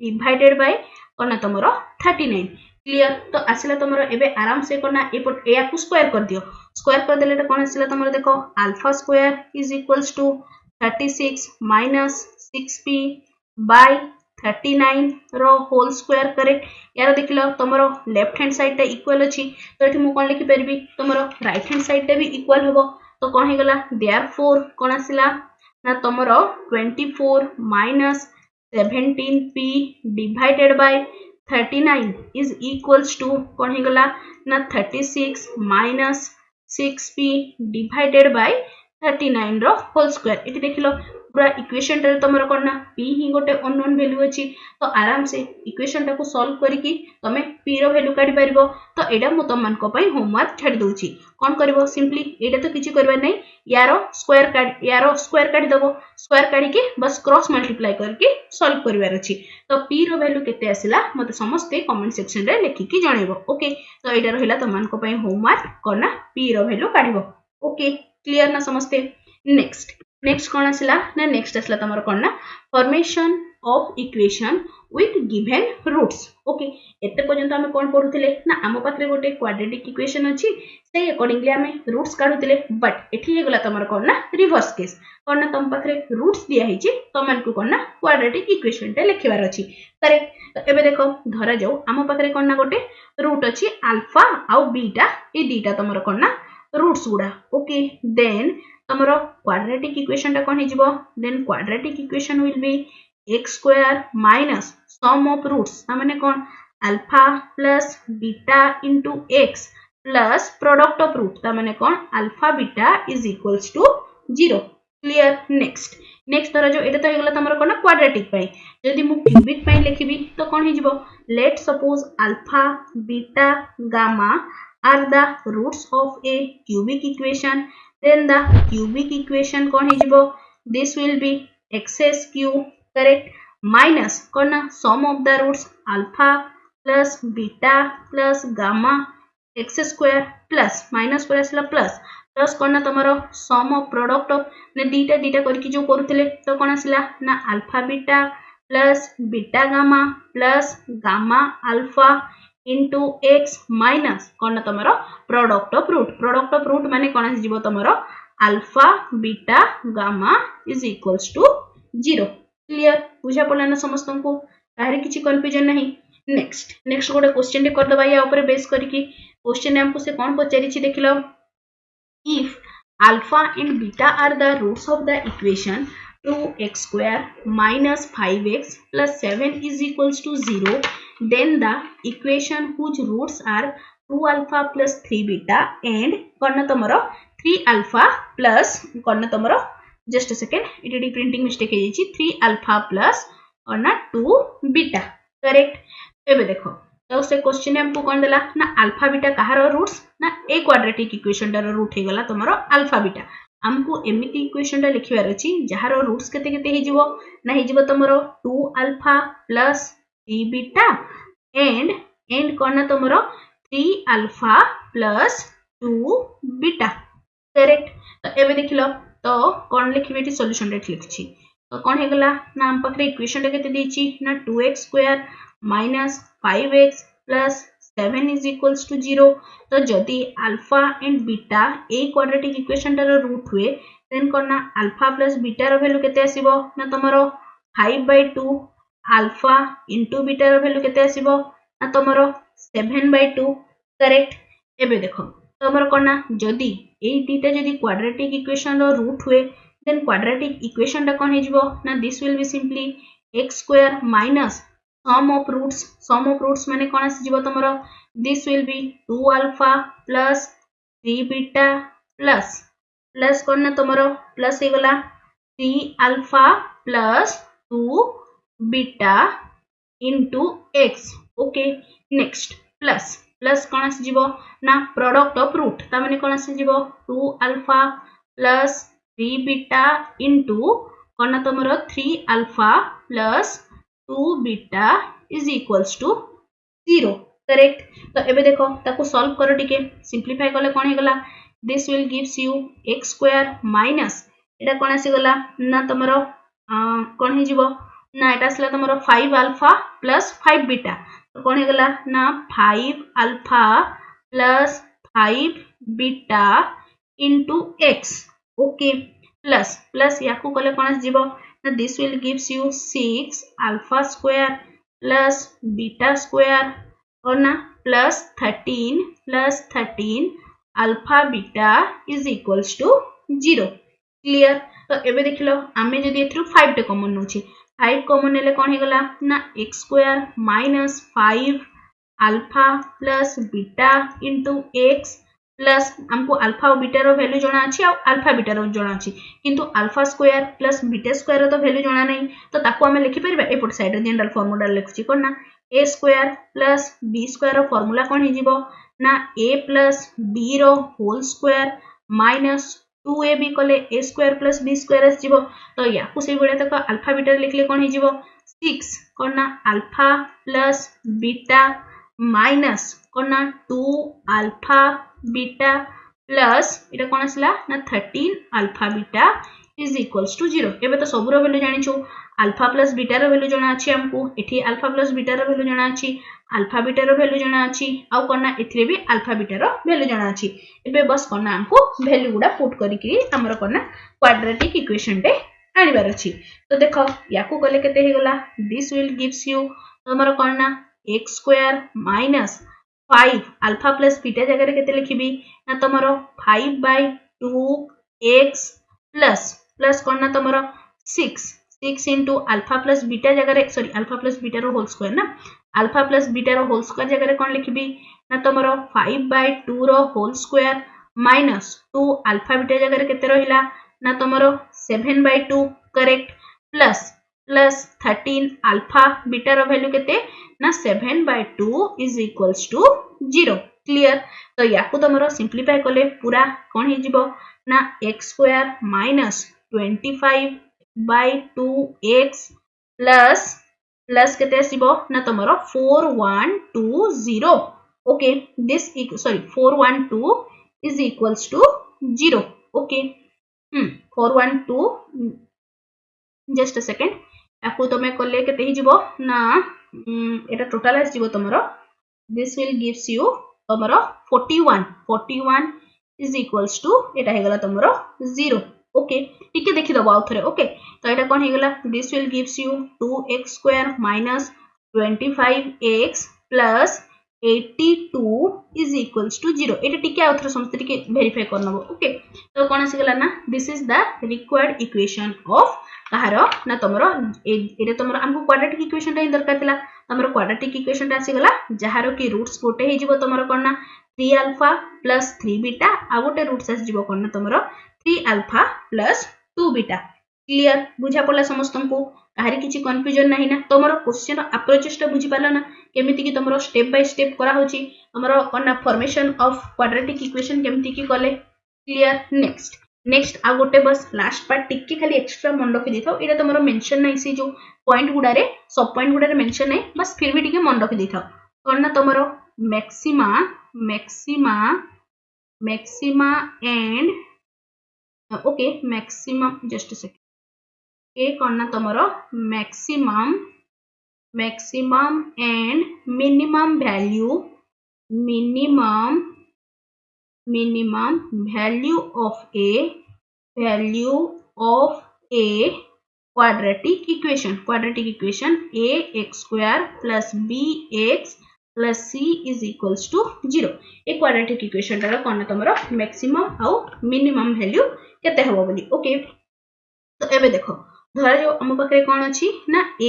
divided by कौन तमरो 39 क्लियर तो आसिला तमरो एबे आराम से कोना एपट एया को स्क्वायर कर दियो स्क्वायर कर देले कोन आसिला तमरो देखो alpha square is equals to 36 minus 6p by 39 रो होल स्क्वायर करेक्ट यार देखिलो तमरो लेफ्ट हैंड साइड टा इक्वल अछि तो एठी मु कोन लिखि परबी तमरो राइट हैंड साइड टा भी इक्वल होबो तो कौन हे गला देयरफॉर कौन आसिला ना तमरो 24 minus 17p divided by 39 is equals to कौन हे गला ना 36 माइनस 6p डिवाइडेड बाय 39 रो होल स्क्वायर एटी देखिलो पूरा इक्वेशन रे तमरो कोन ना p ही गोटे अननोन वैल्यू अछि तो आराम से इक्वेशन टा को सॉल्व करिकि तमे p रो वैल्यू काढी परिबो तो एडा मु तमन को पई होमवर्क छाडी दोछि कोन करबो सिंपली एडा तो किछि करबा नै यारो स्क्वायर काढी दबो स्क्वायर काढी के बस क्रॉस मल्टीप्लाई करके सॉल्व करिवार अछि तो p रो वैल्यू केते आसिला मते समस्ते कमेंट सेक्शन रे लिखि कि जणेबो ओके तो एडा रहिला तमन को पई होमवर्क कोना p रो वैल्यू काढिबो ओके क्लियर ना समस्ते नेक्स्ट कौन आसला ना नेक्स्ट आसला तमरो कौन ना formation of equation with given roots okay एते पर्यंत हम कौन पढुथिले ना आम पाखरे गोटे क्वाड्रेटिक इक्वेशन अछि से अकॉर्डिंगली हमें रूट्स काढुथिले बट एठी हे गला तमरो कौन ना रिवर्स केस कौन ना तम पाखरे रूट्स दिया हिची तमन को कौन ना क्वाड्रेटिक इक्वेशन टे लिखिबार अछि करेक्ट तो एबे देखो धरा जाऊ आम पाखरे कौन ना गोटे रूट अछि अल्फा आ बीटा ए दीटा तमरो कौन ना रूट्स गुडा ओके देन तमरो क्वाड्रेटिक इक्वेशन टा कोन हिजबो then quadratic equation will be x square minus sum of roots माने कोन alpha plus beta into x plus product of root माने कोन alpha beta is equals to 0 clear next तरह जो एटा तो हेगला तमरो कोन क्वाड्रेटिक पई जदी मु क्यूबिक पई लिखिबी तो कोन हिजबो let suppose alpha beta gamma are the roots of a cubic equation then the cubic equation kon hijibo this will be xs cube correct minus kona sum of the roots alpha plus beta plus gamma x square plus minus पर आसला plus कौन तमरो sum of product of ने दीटा करके जो करूथिले तो कौन आसला ना alpha beta plus beta gamma plus gamma alpha into x minus कौन तमरो प्रोडक्ट ऑफ रूट माने कौन आसी जीवो तमरो alpha beta gamma is equals to 0 clear बुझा पड़ला ना समस्त को तारे किछि कंफ्यूजन नहीं नेक्स्ट गोटे क्वेश्चन टे कर दबा या ऊपर बेस करके क्वेश्चन हमको से कौन पचारि छि देखिलो if alpha and beta are the roots of the equation 2x square minus 5x plus 7 is equals to 0 then the equation whose roots are 2 alpha plus 3 beta and कौन तमरो 3 alpha plus कौन तमरो just a second इटी printing mistake है जी 3 alpha plus और ना 2 beta correct एबे देखो तो से क्वेश्चन हमको कौन देला ना अल्फा बीटा कहार रूट्स ना ए क्वाड्रेटिक इक्वेशन टर रूट हे गला तमरो अल्फा बीटा हमको एमिति इक्वेशन टा लिखिबार अछि जहार रूट्स केते केते हे जिवो ना हे जिवो तमरो 2 अल्फा प्लस 3 बीटा एंड कोन तमरो 3 अल्फा प्लस 2 बीटा करेक्ट तो एबे देखिलो तो कोन लिखिबेटी सॉल्यूशन रे लिखछि तो कोन हे गला ना हम पकरे इक्वेशन टा केते देछि ना 2x square minus 5x plus 7 is equals to 0 तो जदि alpha and beta A quadratic equation टर रूट हुए देन करना अल्फा प्लस बीटा रो वैल्यू केते आसीबो ना तमरो 5/2 अल्फा इनटू बीटा रो वैल्यू केते आसीबो ना तमरो 7/2 करेक्ट एबे देखो तमरो करना जदि ए दीटा जदि क्वाड्रेटिक इक्वेशन रो रूट हुए देन क्वाड्रेटिक इक्वेशन टा कोन हे जिवो ना this will be simply x square minus sum of roots माने कौन आसी जीवो तमरो this will be 2 alpha plus 3 beta plus कौन ना तमरो plus हे गला 3 alpha plus 2 beta into x okay next plus कौन आसी जीवो ना product of root ता माने कौन आसी जीवो 2 alpha plus 3 beta into कौन ना तमरो 3 alpha plus 2 beta is equals to 0 correct तो एबे देखो ताको सॉल्व करो टिके सिंपलीफाई करले कोन हे गला this will gives you x square minus एटा कोन आसी गला ना तमरो कोन हे जीवो ना एटा असला तमरो 5 अल्फा प्लस 5 बीटा तो कोन हे गला ना 5 alpha plus 5 beta into x okay plus याकू कले कोन आसी जीवो ना this will gives you 6 alpha square plus beta square और ना plus 13 alpha beta is equals to 0 clear तो एबे देखिलो आमे जदी एथरु 5 टे कॉमन नउची 5 कॉमन नेले कोन हे गला ना x square minus 5 alpha plus beta into x plus हमको अल्फा और बीटा रो वैल्यू जणा अछि आ अल्फा बीटा रो जणा अछि किंतु alpha square plus beta square रो तो वैल्यू जणा नै तो ताको हमें लिखि परबा एपट साइड रे जनरल फार्मूला लिखछि कोन ना a square plus b square रो फार्मूला कोन हे जीवो ना a प्लस b रो होल स्क्वायर माइनस 2ab कले a square plus b square आस जीवो तो याकू से बेले तक अल्फा बीटा लिखले कोन हे जीवो 6 कोन ना अल्फा प्लस बीटा माइनस कोन ना 2 अल्फा बीटा प्लस इटा कोन आसला ना 13 alpha beta is equals to 0 एबे तो सब रो वैल्यू जानि छु अल्फा प्लस बीटा रो वैल्यू जणा अछि हमको एठी अल्फा प्लस बीटा रो वैल्यू जणा अछि अल्फा बीटा रो वैल्यू जणा अछि आ कोन एथिरे भी अल्फा बीटा रो वैल्यू जणा अछि एबे बस कोन हमको वैल्यू गुडा पुट करी कि हमर कोन क्वाड्रेटिक इक्वेशन टे आनिबार अछि तो देखो याकू कले केते हे गला दिस विल गिव्स यू हमर कोन x square minus 5 alpha plus beta जगह रे केते लिखिबी ना तमरो 5/2x प्लस कोन ना तमरो 6 into अल्फा प्लस बीटा जगह रे सॉरी अल्फा प्लस बीटा रो होल स्क्वायर ना अल्फा प्लस बीटा रो होल स्क्वायर जगह रे कोन लिखिबी ना तमरो 5/2 रो whole square minus 2 alpha beta जगह रे केते रहिला ना तमरो 7/2 करेक्ट प्लस 13 अल्फा बीटा रो वैल्यू केते ना 7/2 इज इक्वल्स टू 0 क्लियर तो याकू तमरो सिंपलीफाई करले पूरा कोन हे जीवो ना x square minus 25/2x plus केते आसीबो ना तमरो 4120 okay this sorry 412 is equals to 0 okay 412 just a second याकू तमे करले केते ही जीवो ना एटा टोटल आसीबो तमरो दिस विल गिव्स यू तमरो 41 इज इक्वल्स टू एटा हे गला तमरो 0 ओके टिके देखि दबो आउथरे ओके तो एटा कोन हे गला this will gives you 2x square minus 25x plus 82 is equals to 0 एटा टिके आउथरे समस्त टिके वेरीफाई करनबो ओके तो कोन आसी गला ना this is the required equation of कहारो ना तमरो एटा तमरो हमको क्वाड्रेटिक इक्वेशन टा दरकार थिला तमरो क्वाड्रेटिक इक्वेशन टा आसी गला जहारो की रूट्स गोटे हे जिवो तमरो कोन ना 3 अल्फा प्लस 3 बीटा आ गोटे रूट्स आसी जिवो कोन ना तमरो 3 अल्फा प्लस 2 बीटा क्लियर बुझा पड़ला समस्तंको काहरी किछि कंफ्यूजन नाही ना तमरो क्वेश्चन अप्रोचेस टा बुझी पाला ना केमिति की तमरो स्टेप बाय स्टेप करा होची तमरो कोन ना फॉर्मेशन ऑफ क्वाड्रेटिक इक्वेशन केमिति की कले क्लियर नेक्स्ट आ गोटे बस लास्ट पार्ट टिक्की खाली एक्स्ट्रा मन रखि देथाओ एटा तमरो मेंशन नाही से जो पॉइंट गुडा रे सब पॉइंट गुडा रे मेंशन नाही बस फिर भी टिके मन रखि देथाओ कोन ना तमरो maxima and okay maximum just a second ए कोन ना तमरो maximum and minimum value of a quadratic equation ax square plus bx plus c is equals to 0 A quadratic equation टा कोन तमरो मैक्सिमम आउ मिनिमम वैल्यू केते हबो बोली ओके तो एबे देखो धरा जो हम पाखरे कोन अछि ना a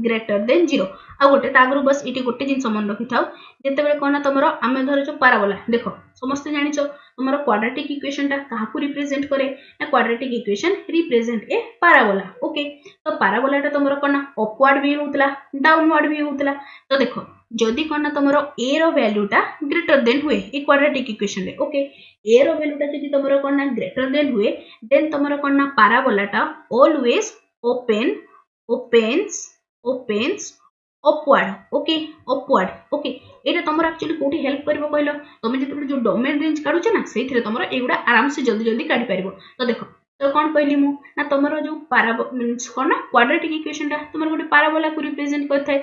ग्रेटर देन 0 आ गोटे आगु बस ये गोटे जिन मन रखी था जिते कौन तुम आम धर पाराबोला देख समस्ते जानिछ तुम क्वाड्रेटिक इक्वेशन टा क्या रिप्रेजेंट करे ना quadratic equation represent a parabola okay तो पाराबोला टा तुम कौन अपवार्ड भी होता डाउनवार्ड भी होता तो देख जदि कौन तुम ए रो वैल्यूटा ग्रेटर देन हुए ए क्वाड्रेटिक इक्वेशन रे ओके ए रो वैल्यूटा जदि तुम कौन ग्रेटर देन हुए देन तुम कौन पाराबोलाटा ऑलवेज ओपेन्स अपवार्ड ओके एटा तुम एक्चुअली कोठी हेल्प करबो कहलो तुम जते जो डोमेन रेंज काढुछ ना सेथिरे तुम एगुडा आराम से जल्दी जल्दी काढी पारिबो तो देखो तो कौन कहली मु ना तुम जो कौन ना क्वाड्रेटिक इक्वेशन टा तुम गोटे पाराबोला को रिप्रेजेंट करथाय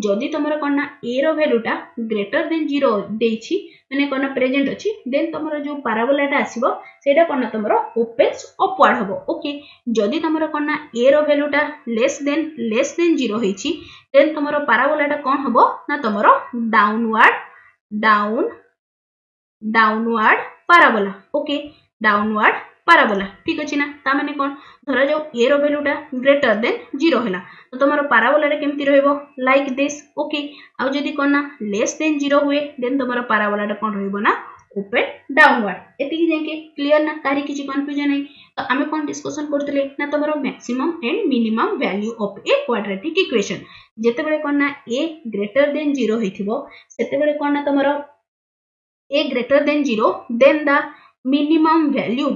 जदि तुम कौन ना ए रो वैल्यूटा ग्रेटर देन 0 देछि माने कौन प्रेजेंट अछि देन तुम जो पाराबोलाटा आसीबो सेटा कौन तुम ओपेन्स अपवार्ड हबो ओके जदि तुम कौन ना ए रो वैल्यूटा लेस देन 0 होइछि देन तुम पाराबोलाटा कौन हबो ना तुम downward parabola okay downward parabola ठीक अछि ना ता माने कोन धरा जाओ ए रो वैल्यूटा ग्रेटर देन 0 हैला तो तमरो पाराबोला रे केमति रहइबो लाइक दिस ओके आ जदी कोन ना लेस देन 0 हुए देन तमरो पाराबोला रे कोन रहइबो ना ओपन डाउनवार्ड एति जाके क्लियर ना कारी किछि कंफ्यूजन नै तो आमे कोन डिस्कशन करतले ना तमरो maximum and minimum value of a quadratic equation जेते बेले कोन ना ए ग्रेटर देन 0 होइथिबो सेते बेले कोन ना तमरो a greater than 0 then the minimum value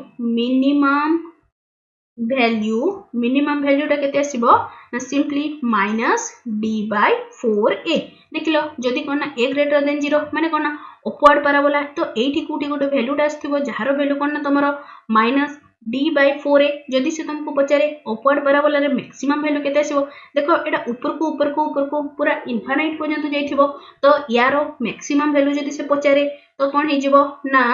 टा केते आसीबो ना simply minus d by 4a देखिलो जदी कोन ना a greater than 0 माने कोन ना अपवार्ड पाराबोला तो एठी कोठी गोटे वैल्यू टा आस्थिबो जहार वैल्यू कोन ना तमरो माइनस d by 4a जदी से तुमको पचारे अपवार्ड पाराबोला रे मैक्सिमम वैल्यू केते आसीबो देखो एटा ऊपर को पूरा इनफाइनाइट पर्यंत जाइथिबो तो यारो मैक्सिमम वैल्यू जदी से पचारे तो कौन हो ना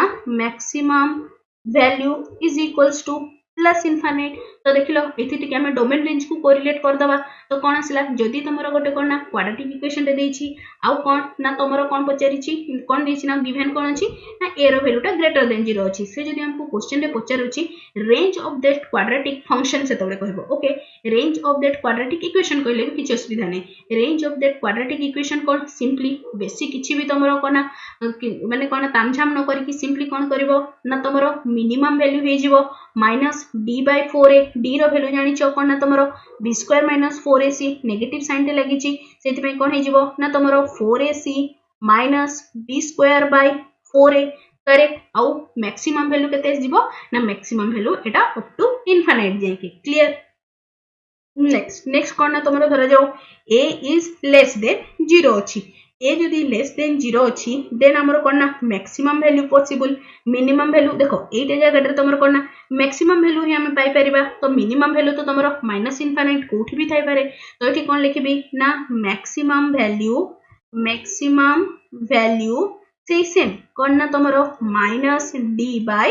maximum value is equals to plus infinite तो देख लो ये आम डोमेन रेंज को कोरिलेट करदे तो कौन आसला जदि तुम गोटे कौन ना क्वाड्रेटिक इक्वेशन टे देछि आउ कौन ना तुम कौन पचारि कौन देछि ना गिवन कौन अछि ना ए रो वैल्यूटा ग्रेटर देन 0 अछि से जदि हमको क्वेश्चन रे पचारुछि range of that quadratic function से तबले कहबो okay range of that quadratic equation कहले भी किछ असुविधा नै range of that quadratic equation कौन सिंपली बेसी किछि भी तुम कौन ना माने कौन तामझाम न करिकि सिंपली कौन करबो ना तुम मिनिमम वैल्यू हे जिवो minus d by 4a d रो वैल्यू जानि छ कोन ना तमरो b square minus 4ac negative sign ते लागि छि सेति पय कोन हे जिवो ना तमरो 4ac minus b square by 4a correct आउ मैक्सिमम वैल्यू केते जिवो ना मैक्सिमम वैल्यू एटा अप टू इनफाइनाइट जाय के क्लियर नेक्स्ट कोन ना तमरो धरा जाओ a इज लेस देन 0 अछि ए जदि लेस देन 0 अछि देन हमर कोन maximum value possible minimum value देखो एटा जगह रे तमर कोन मैक्सिमम वैल्यू ही हम पाई परिबा तो मिनिमम वैल्यू तो तमर माइनस इनफाइनाइट कोठी भी थाई पारे तो एठी कोन लिखिबी ना मैक्सिमम वैल्यू से सेम कोन ना तमर minus d by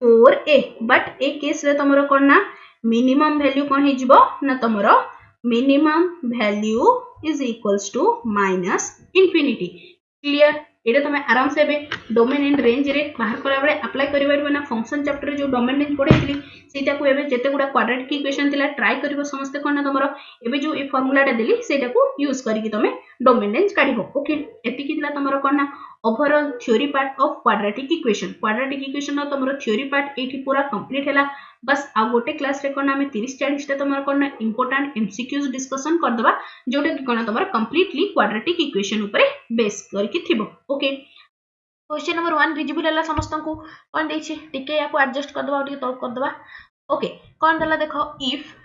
4a but ए केस रे तमर कोन ना मिनिमम वैल्यू कोन हे जिवो ना तमर minimum value is equals to minus infinity clear एटा तमे आराम से बे डोमेन एंड रेंज रे बाहर करा बळे अप्लाई करि परबो ना फंक्शन चैप्टर जो डोमेन रेंज पढैतली सेटा को एबे जते गुडा क्वाड्रेटिक इक्वेशन थिला ट्राई करबो समस्त कोन तमरो एबे जो ए फार्मूला टा देली सेटा को यूज करिकि तमे डोमेन रेंज काढिबो ओके एति कि थिला तमरो कोन overall theory part of quadratic equation तमरो थ्योरी पार्ट एठी पूरा कंप्लीट हैला बस आ गोटे क्लास रे कोन हमें 30-40 टा तमरो कोन इंपोर्टेंट एमसीक्यूज डिस्कशन कर दबा जोटे कि कोन तमरो कंप्लीटली क्वाड्रेटिक इक्वेशन ऊपर बेस करके थिबो ओके क्वेश्चन नंबर 1 विजिबल हला समस्त को कोन देछि टिके या को एडजस्ट कर दबा टिके तोल कर दबा ओके कोन दला देखो if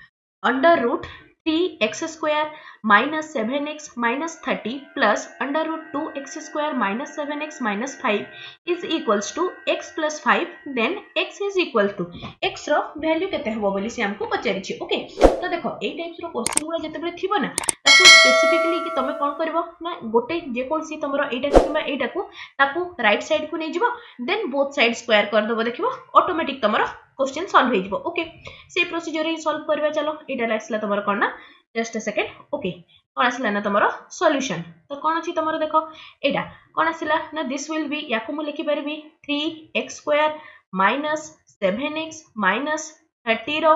under root 3x square minus 7x minus 30 plus under root 2x square minus 7x minus 5 is equals to x plus 5 then x is equal to x रो वैल्यू केते हबो बोली से हमको पचारि छी ओके तो देखो ए टाइप्स रो क्वेश्चन गुला जते बेले थिबो ना ताकू स्पेसिफिकली कि तमे कोन करबो ना गोटे जे कोन सी तमरो एटा किबा एटा को ताकू राइट साइड को नै जिवो देन बोथ साइड स्क्वायर कर दबो देखिबो ऑटोमेटिक तमरो क्वेश्चन सॉल्व हो जिवो ओके से प्रोसीजर ही सॉल्व करबा चलो एटा लाइसला तमरो कोन ना जस्ट अ सेकंड ओके कोन आसला ना तमरो सॉल्यूशन तो कोन अछि तमरो देखो एटा कोन आसला ना दिस विल बी याको मु लिखि परबी 3x square minus 7x minus 30 रो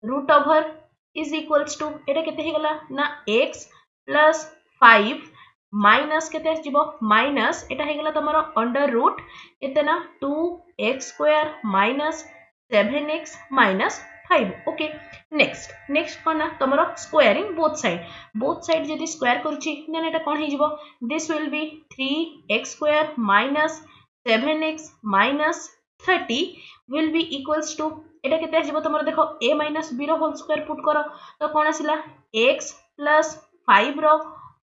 root over is equals to एटा केते हे गला ना x प्लस 5 माइनस केते आसीबो माइनस एटा हे गेला तमरो अंडर रूट एते ना 2x square minus 7x minus 5 okay next कोन ना तमरो स्क्वायरिंग बोथ साइड जदी स्क्वायर करूची देन एटा कोन हे जिवो this will be 3x square minus 7x minus 30 will be equals to एटा केते आसीबो तमरो देखो a माइनस b रो होल स्क्वायर पुट करो तो कोन आसिला x प्लस 5 रो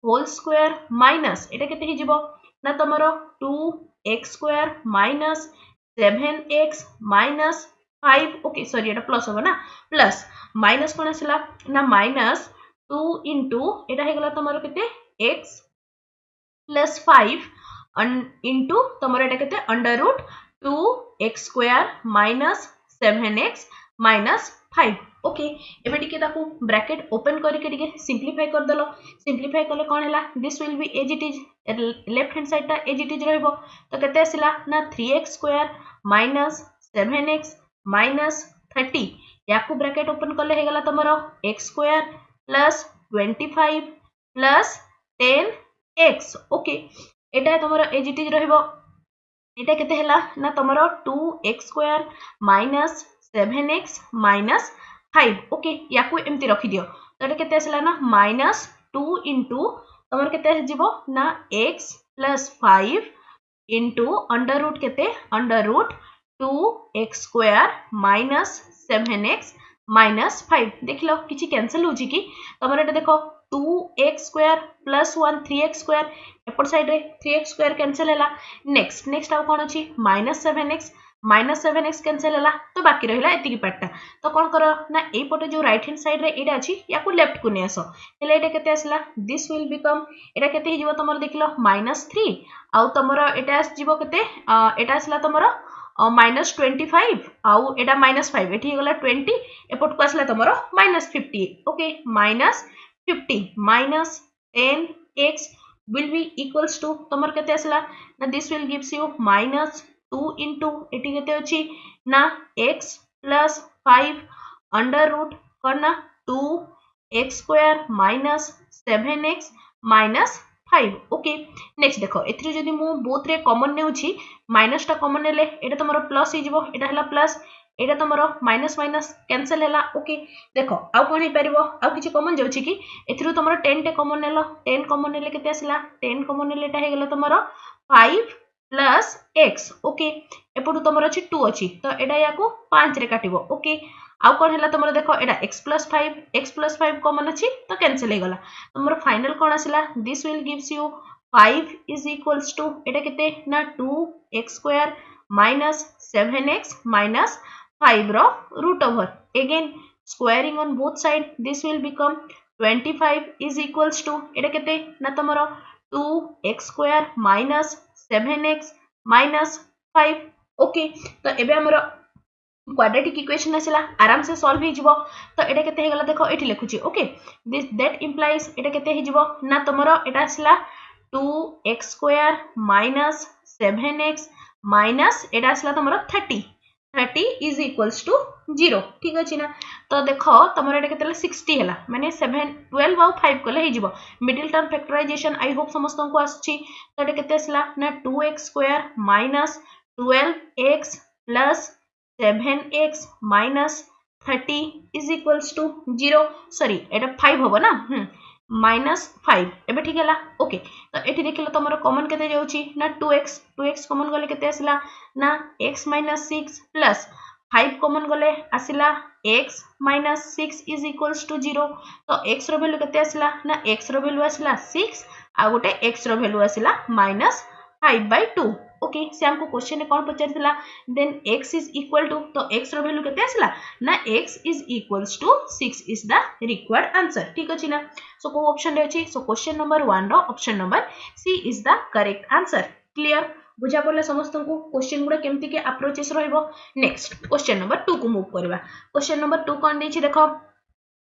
होल स्क्वायर माइनस एटा केते हे जिवो ना तमरो 2x square minus 7x minus 5 okay sorry एटा प्लस होबो ना प्लस माइनस कोन आसिला ना माइनस 2 इनटू एटा हे गेला तमरो केते x प्लस 5 इनटू तमरो एटा केते under root 2x square minus 7x minus 5 okay एबे टिके ताकू ब्रैकेट ओपन करके टिके सिंपलीफाई कर दलो सिंपलीफाई करले कोन हैला this will be as it is left hand side ता एज इट इज रहबो तो केते आसिला ना 3x square minus 7x minus 30 याकू ब्रैकेट ओपन करले हे गला तमरो x square plus 25 plus 10x okay एटा तमरो एज इट इज रहबो एटा केते हैला ना तमरो 2x square minus 7x minus 5 okay याकू एमती रखि दियो तो एटा केते आसला ना माइनस 2 इनटू तमर केते जिवो ना x plus 5 into under root केते under root 2x square minus 7x minus 5 देख लो किछि कैंसिल होची कि तमर एटा देखो 2x square plus 1 3x square एपर साइड रे 3x स्क्वायर कैंसिल हैला नेक्स्ट आ कोन अछि माइनस 7x कैंसिल हैला तो बाकी रहिला एतिकी पार्टटा तो कोन करो ना एई पटे जो राइट हैंड साइड रे एटा अछि याकू लेफ्ट को ने आसो हेले एटा केते आसला दिस विल बिकम एटा केते हि जिवो तमर देखलो -3 आउ तमर एटा आस जिवो केते एटा आसला तमर -25 आउ एटा -5 एठी गला 20 एपट को आसला तमर -50 okay -50 minus 10x will be equals to तमर केते आसला ना this will gives you minus 2 into eighty केते अछि ना x plus 5 under root करना 2x square minus 7x minus 5 okay next देखो एथि जदी मु बोथ रे कॉमन ने होछि माइनस टा कॉमन नेले एटा तमरो प्लस हि जिवो एटा हला plus iota तमरो minus minus cancel हैला ओके देखो आउ कोन हे परिबो आउ किछि कॉमन जाउछि कि एथिरु तमरो 10 टे कॉमन नेलो 10 कॉमन नेले केते आसला 10 कॉमन नेले एटा हे गेलो तमरो 5 प्लस x ओके एपटु तमरो अछि 2 अछि तो एटा याको 5 रे काटिबो ओके आउ कोन हैला तमरो देखो एटा x plus 5 कॉमन अछि तो कैंसिल हे गला तमरो फाइनल कोन आसला this will gives you 5 is equals to एटा केते ना 2x square minus 7x minus 5 row root over again squaring on both side this will become 25 is equals to एटा केते ना तमरो 2x square minus 7x minus 5 okay तो एबे हमरो quadratic equation आसला आराम से सॉल्व हे जिवो तो एटा केते हे गला देखो एठी लिखुची ओके दिस दैट इंप्लाइज एटा केते हे जिवो ना तमरो एटा आसला 2x square minus 7x minus एटा आसला तमरो 30 is equals to 0 ठीक अछि ना तो देखो तमरो एटा केतेला 60 हैला माने 7 12 आउ 5 कोले हे जिवो middle term factorization I hope समस्त को आछि तो एटा केते आसला ना 2x square minus 12x plus 7x minus 30 is equals to 0 sorry एटा 5 होबो ना -5 एबे ठीक हैला ओके तो एठी देखिलो तमरो कॉमन केते जाउची ना 2x कॉमन गले केते आसला ना x - 6 प्लस 5 कॉमन गले आसिला x - 6 is equals to 0 तो x रो वैल्यू केते आसिला ना x रो वैल्यू आसिला 6 आ गोटे x रो वैल्यू आसिला -5/2 ओके से हमको क्वेश्चन में कौन पचारिथिला then x is equal to तो x रो वैल्यू केते आसिला ना x is equals to 6 is the required answer ठीक अछि ना सो को ऑप्शन रे अछि सो क्वेश्चन नंबर 1 रो option number C is the correct answer clear बुझा पड़ले समस्त को क्वेश्चन गुडा केमति के अप्रोचेस रहइबो नेक्स्ट क्वेश्चन नंबर 2 को मूव करबा क्वेश्चन नंबर 2 कोन देछि देखो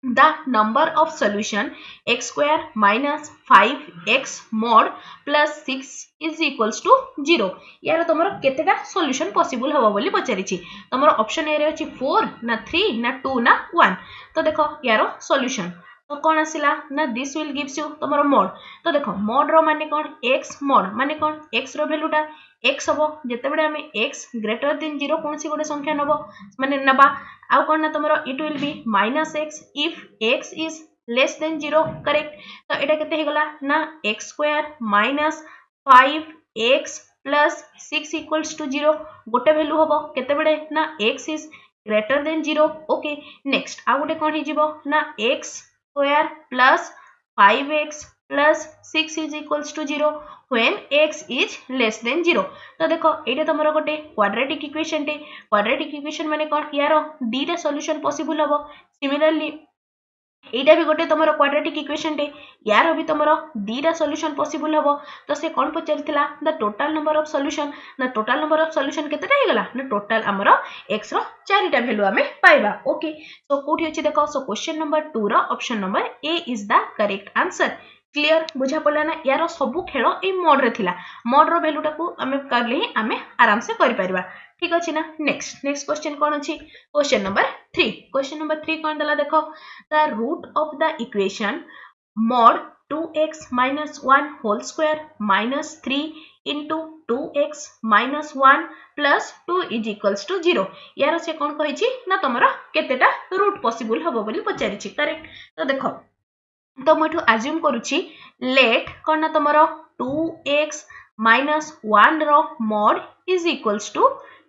the number of solution x square minus 5x mod plus 6 is equals to 0 यार तमरो केतेटा सॉल्यूशन पॉसिबल होबो बोली पचारिछि तमरो ऑप्शन ए रे अछि 4 ना 3 ना 2 ना 1 तो देखो यार सॉल्यूशन तो कौन आसिला ना दिस विल गिव्स यू तुमर mod। तो देखो mod रो माने कौन x mod माने कौन x रो वैल्यूटा x हबो जते बेले हमें x ग्रेटर देन 0 कौन सी गोटे संख्या नबो माने नबा आ कौन ना तुमर it will be -x if x is less than 0 correct. तो एटा केते हे गला ना x square minus 5x plus 6 equals to 0 गोटे वैल्यू हबो केते बेले ना x is greater than 0 okay. Next आ गोटे कौन हे जिवो ना x square plus 5x plus 6 is equals to 0 when x is less than 0। तो देखो एटा तमरो गोटे क्वाड्रेटिक इक्वेशन टे क्वाड्रेटिक इक्वेशन माने कोन यारो दीटा सॉल्यूशन पॉसिबल हबो। सिमिलरली एटा भी गोटे तमरो क्वाड्रेटिक इक्वेशन टे यारो भी तमरो दीटा सॉल्यूशन पॉसिबल हबो। तो से कोन पचरिथिला the total number of solution ना टोटल नंबर ऑफ सॉल्यूशन केतेटा हे गला ना टोटल हमरो x रो चारिटा वैल्यू हमें पाइबा ओके। सो कोठी अछि देखो सो क्वेश्चन नंबर 2 रो option number A is the correct answer. Clear बुझा पड़ला ना यार सबु खेल ए मोड रे थिला मोड रो वैल्यूटा को हमें करले ही हमें आराम से करि परिबा ठीक अछि ना। नेक्स्ट क्वेश्चन कोन अछि क्वेश्चन नंबर 3। क्वेश्चन नंबर 3 कोन दला देखो the root of the equation mod 2x minus 1 whole square minus 3 into 2x minus 1 plus 2 is equals to 0 यार से कोन कहि छी ना तमरा केतेटा रूट पॉसिबल हबो बोली पचारि छी करेक्ट। तो देखो तो मुठु अज्यूम करूची लेट कोन ना तमरो 2x minus 1 रो mod is equals to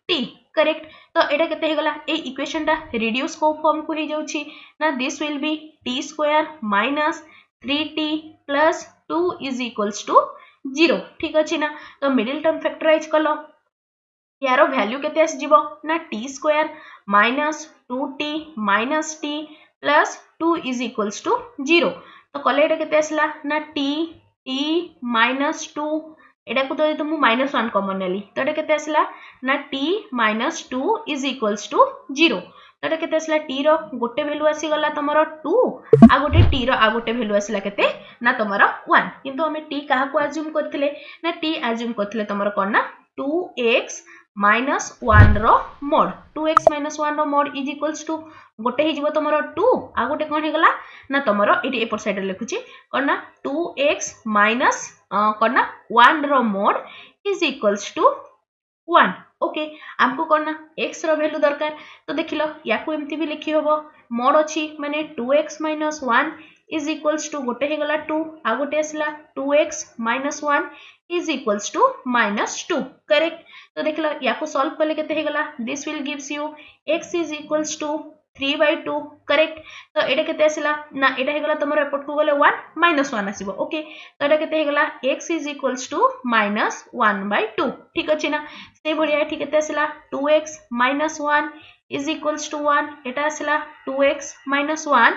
t correct. तो एटा केते हे गला ए इक्वेशन टा रिड्यूस को फॉर्म को हे जाउची ना this will be t square minus 3t plus 2 is equals to 0 ठीक अछि ना। तो मिडिल टर्म फैक्टराइज कलो यारो वैल्यू केते आस जिवो ना t square minus 2t minus t plus 2 is equals to 0। तो कले एटा केते आसला ना t minus 2 एटा को तो मु -1 कॉमन नेली तो एटा केते आसला ना t minus 2 is equals to 0। तो एटा केते आसला t रो गोटे वैल्यू आसी गला तमरो 2 आ गोटे t रो आ गोटे वैल्यू आसला केते ना तमरो 1 किंतु हमें t काहा को अज्यूम करथिले ना t अज्यूम करथिले तमरो कोन ना 2x minus 1 रो mod 2x minus 1 रो mod is equals to गोटे हे जिवो तमरो 2 आ गोटे कोन हे गला ना तमरो एटी एपर साइड लिखुची कोन ना 2x minus कोन ना 1 रो mod is equals to 1 okay. हमको कोन ना x रो वैल्यू दरकार तो देखिलो याकू एम्ति भी लिखि होबो mod अछि माने 2x minus 1 is equals to गोटे हे गला 2 आ गोटे असला 2x minus 1 is equals to -2 correct. तो देखिलो याकू सॉल्व करले केते हे गला this will gives you x is equals to 3/2 correct. तो एटा केते आसला ना एटा हे गला तमरो एपट को गले 1 -1 आसीबो ओके। तो एटा केते हे गला x is equals to -1/2 ठीक अछि ना। से भलिया ठीक केते आसला 2x minus 1 is equals to 1 एटा आसला 2x minus 1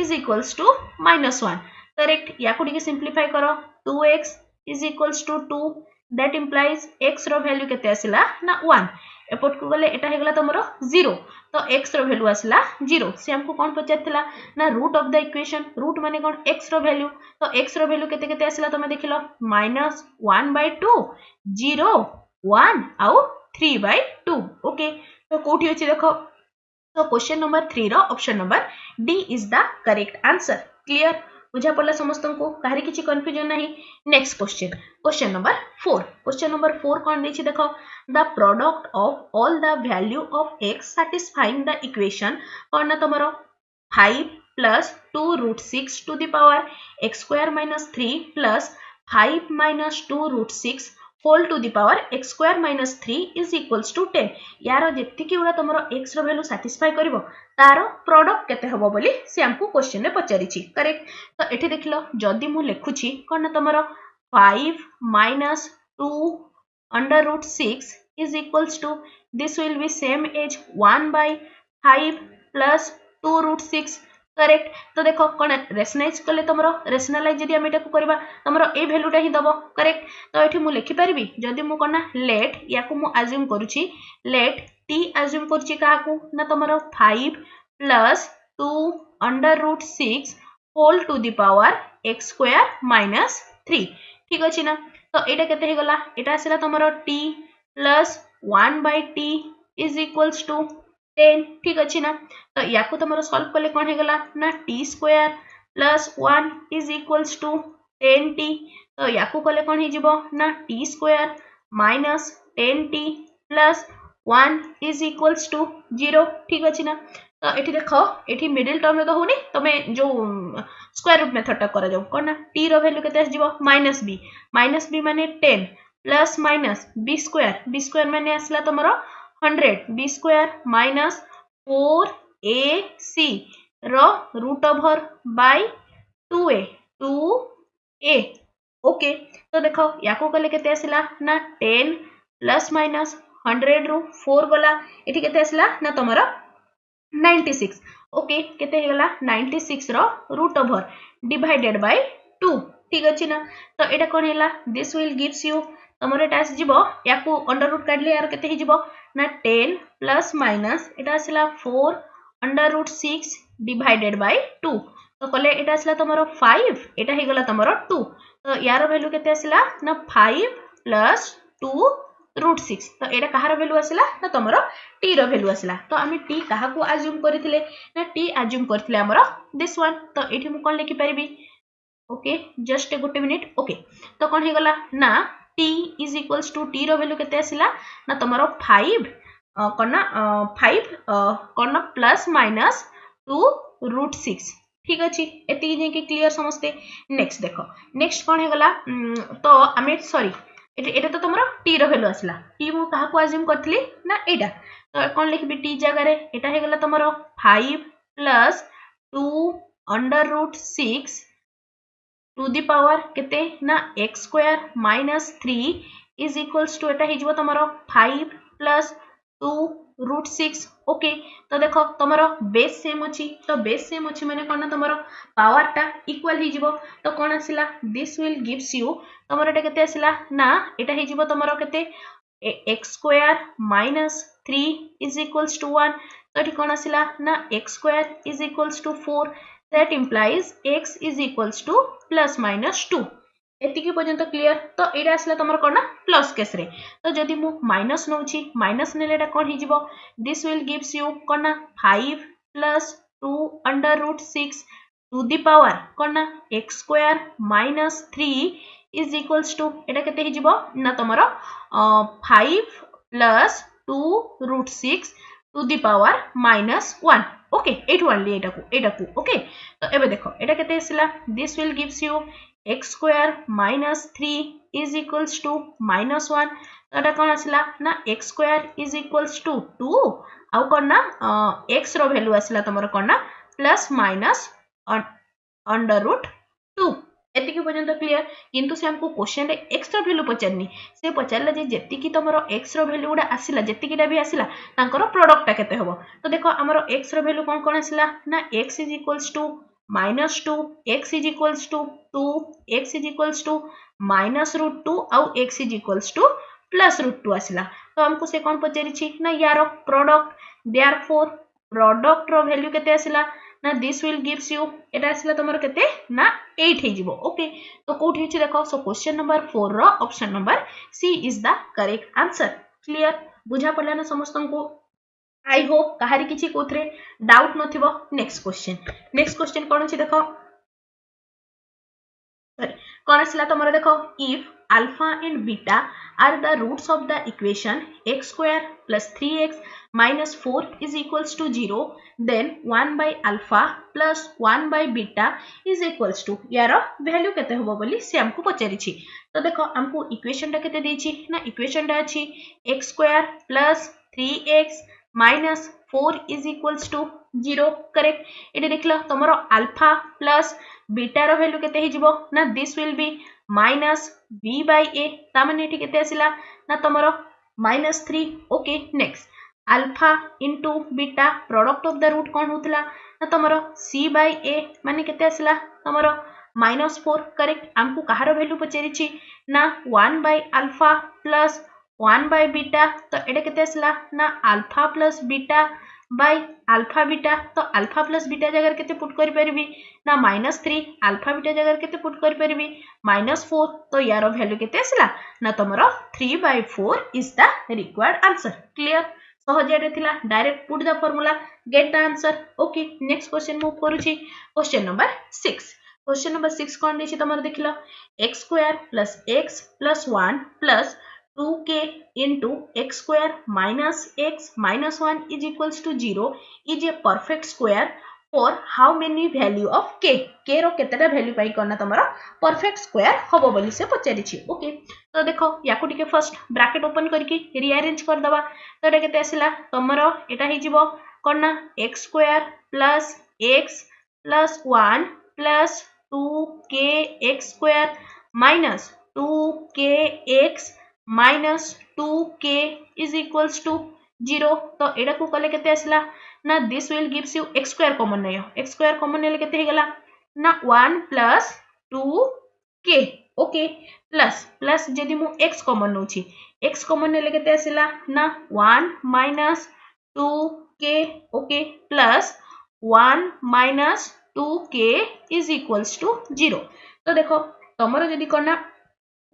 is equals to -1 correct. याकू डिके सिंपलीफाई करो 2x is equals to 2 that implies x रो वैल्यू केते आसला ना 1 एपट को गले एटा हे गला तमरो 0 तो x रो वैल्यू आसला 0 से हमको कोन पचारथिला ना root of the equation root माने कोन x रो वैल्यू तो x रो वैल्यू केते केते आसला तमे देखिलो -1/2 0 1 आउ 3/2 ओके। तो कोठी अछि देखो तो क्वेश्चन नंबर 3 रो option number D is the correct answer. Clear बुझा पड़ला समस्त को काहरी किछि कंफ्यूजन नहीं। Next question number 4। Question number 4 कोन देछि देखो the product of all the value of x satisfying the equation कोन ना तमरो 5 plus 2 root 6 to the power x square minus 3 plus 5 minus 2 root 6 whole to the power x square minus 3 is equals to 10 यारो जेति कि उडा तमरो x रो value satisfy करिवो तारो product केते हबो बोली से हमको क्वेश्चन रे पचारि छी करेक्ट। तो एठी देखिलो जदी मु लेखुची कोन ना तमरो 5 minus 2 under root 6 is equals to this will be same as 1/5 plus 2 root 6 correct. तो देखो कोन रेशनलाइज करले तमरो रेशनलाइज जदी हम एटा को करबा तमरो ए वैल्यूटा ही दबो करेक्ट। तो एठी मु लिखि परबी जदी मु कोन लेट याकू मु अज्यूम करूची लेट t अज्यूम करची काकू ना तमरो 5 plus 2 under root 6 whole to the power x square minus 3 ठीक अछि ना। तो एटा केते हे गला एटा आसीला तमरो t plus 1/t is equals to 10 ठीक अछि ना। तो याकू तमरो सॉल्व करले कोन हे गला ना t square plus 1 is equals to 10t तो याकू कले कौन हो ना t square minus 10t plus 1 is equals to 0 ठीक अच्छे ना तो ये देख ये मिडिल टर्म तो होनी तुम जो स्क्वायर रूट मेथड करा जाऊ कौन ना t रो वैल्यू के माइनस बी माने 10 प्लस माइनस बी स्क्वायर माने आसला तुमरो 100 बी स्क्वायर माइनस 4ac रो root over by 2a okay तो देखो याको कले केते आसला ना 10 प्लस माइनस 100 रु 4 गला एठी केते आसला ना तमरो 96 ओके केते हे गला 96 रो रूट ओवर डिवाइडेड बाय 2 ठीक अछि ना तो एटा कोन हैला दिस विल गिव्स यू तमरो एटा आसी जिवो याको अंडर रूट काढले यार केते हे जिवो ना 10 प्लस माइनस एटा आसला 4 अंडर रूट 6 डिवाइडेड बाय 2 तो कले एटा आसला तमरो 5 एटा हे गला तमरो 2 तो यार वैल्यू केते आसला ना 5 प्लस 2 रूट 6 तो एटा कहार वैल्यू आसला ना तमरो t रो वैल्यू आसला तो आमी t कहा को अज्यूम करथिले ना t अज्यूम करथिले हमरो दिस वन तो एठी मु कोन लिखि परिबी ओके जस्ट गोटे मिनिट ओके तो कोन हे गला ना t is equals to t रो वैल्यू केते आसला ना तमरो 5 कोना 5 कोना प्लस माइनस 2 रूट 6 ठीक अछि एति जे के क्लियर समझते नेक्स्ट देखो नेक्स्ट कोन हे गला तो आमे सॉरी एटा तो तमरो t रो वैल्यू आसला t मु कहा को अज्यूम करथली ना एटा तो कोन लिखबी t जगह रे एटा हे गला तमरो 5 plus 2 under root 6 to the power केते ना x square minus 3 is equals to एटा हे जबो तमरो 5 प्लस 2 रूट 6 ओके तो देखो तमरो बेस सेम अछि तो बेस सेम अछि माने कोन तमरो पावर टा इक्वल ही जिवो तो कोन आसिला दिस विल गिव्स यू तमरो एटा केते आसिला ना एटा हे जिवो तमरो केते x square minus 3 is equals to 1 तो एठी कोन आसिला ना x square is equals to 4 that implies x is equals to plus minus 2 एतिकी पर्यंत क्लियर तो एटा आसला तमर कोन ना प्लस केस रे तो जदी मु माइनस नउची माइनस नेले एटा कोन हि जिवो दिस विल गिव्स यू कोन ना 5 plus 2 under root 6 to the power कोन ना x square minus 3 is equals to एटा केते हि जिवो ना तमर 5 plus 2 root 6 to the power minus 1 okay at only एटा को ओके तो एबे देखो एटा केते आसला this will gives you x square minus 3 is equals to minus 1 तो एटा कोन आसला ना x square is equals to 2 आ कोन ना x रो वैल्यू आसला तमरो कोन ना प्लस माइनस अंडर रूट 2 एतिकी पर्यंत क्लियर किंतु से हमको क्वेश्चन रे x रो वैल्यू पचारनी से पचारला जे जेतिकी तमरो x रो वैल्यू उडा आसिला जेतिकीटा भी आसिला तांकर प्रोडक्ट टा केते होबो तो देखो हमरो x रो वैल्यू कोन कोन आसिला ना x is equals to minus 2 x is equals to 2 x is equals to minus root 2 आउ x is equals to plus root 2 आसिला तो हमको से कोन पचारि छी ना यारो प्रोडक्ट देयरफॉर प्रोडक्ट रो वैल्यू केते आसिला ना दिस विल गिव्स यू एटा आसिला तमरो केते ना 8 हे जिवो ओके तो कोठी हिची देखो सो क्वेश्चन नंबर 4 रो option number C is the correct answer clear बुझा पड़ला ना समस्तन को आई होप कहारी किछि कोथरे डाउट नथिबो नेक्स्ट क्वेश्चन कोन छी देखो कोन आसिला तमरो देखो if alpha and beta are the roots of the equation x square plus 3x minus 4 is equals to 0 then 1 by alpha plus 1 by beta is equals to यारो वैल्यू केते होबो बोली से हमको पचारि छी तो देखो हमको इक्वेशन टा केते देछि ना इक्वेशन टा अछि x square plus 3x minus 4 is equals to 0 correct एटे देखलो तमरो अल्फा प्लस बीटा रो वैल्यू केते हि जिवो ना this will be minus b by a ता माने एठी केते आसिला ना तमरो minus 3 okay next alpha into beta product of the root कोन होतला ना तमरो c by a माने केते आसिला तमरो माइनस 4 करेक्ट हमको कहारो वैल्यू पचारि छी ना 1 by alpha plus 1 by beta तो एटा केते आसिला ना alpha plus beta by alpha beta तो अल्फा प्लस बीटा जगह केते पुट करि परबी ना माइनस 3 अल्फा बीटा जगह केते पुट करि परबी माइनस 4 तो यारो वैल्यू केते आसिला ना तमरो 3/4 is the required answer clear सहजिया थिला direct put the formula get the answer okay next question move करूची क्वेश्चन नंबर 6 क्वेश्चन नंबर 6 कोन देछि तमर देखिलो x square plus x plus 1 plus 2k into x square minus x minus 1 is equals to 0 is a perfect square for how many value of k k रो केतेटा value पाई करना तमरा perfect square हबो बोली से पचारि छी ओके तो देखो याकू टिके फर्स्ट ब्रैकेट ओपन करके रीअरेंज कर दबा तो एटा केते आसिला तमरो एटा हे जिवो करना x square plus x plus 1 plus 2kx square minus 2kx minus 2k is equals to 0 तो एटा को कले केते आसिला ना this will gives you x square common नयो x स्क्वायर कॉमन नेले केते हे गेला ना 1 plus 2k okay plus plus जदि मु x कॉमन नउची x कॉमन नेले केते आसिला ना 1 minus 2k okay plus 1 minus 2k is equals to 0 तो देखो तमरो जदि करना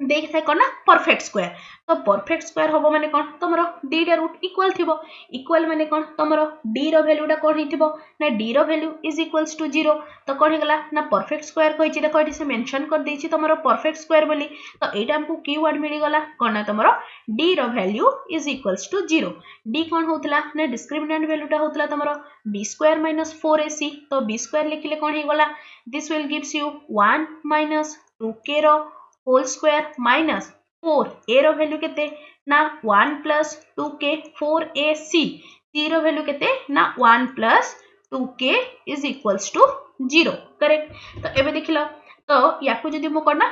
देख थे करना परफेक्ट स्क्वायर तो परफेक्ट स्क्वायर होबो माने कोन तमरो d रा रूट इक्वल थिबो इक्वल माने कोन तमरो d रो वैल्यूटा कोन हिथिबो ना d रो वैल्यू इज इक्वल्स टू 0 तो कोन हेगला ना परफेक्ट स्क्वायर कहिछि देखो एठी से मेंशन कर देछि तमरो परफेक्ट स्क्वायर बोली तो एटा हमकु कीवर्ड मिली गला कोन ना तमरो d रो value is equals to 0 d कोन होतला ना डिस्क्रिमिनेंट वैल्यूटा होतला तमरो b स्क्वायर माइनस 4ac तो b स्क्वायर लिखिले कोन हे गला this will gives you 1 minus 2k रो होल स्क्वायर माइनस 4 a रो वैल्यू केते ना 1 प्लस 2k 4ac c रो वैल्यू केते ना 1 plus 2k is equals to 0 correct तो एबे देखिलो तो याकू जदि मु करना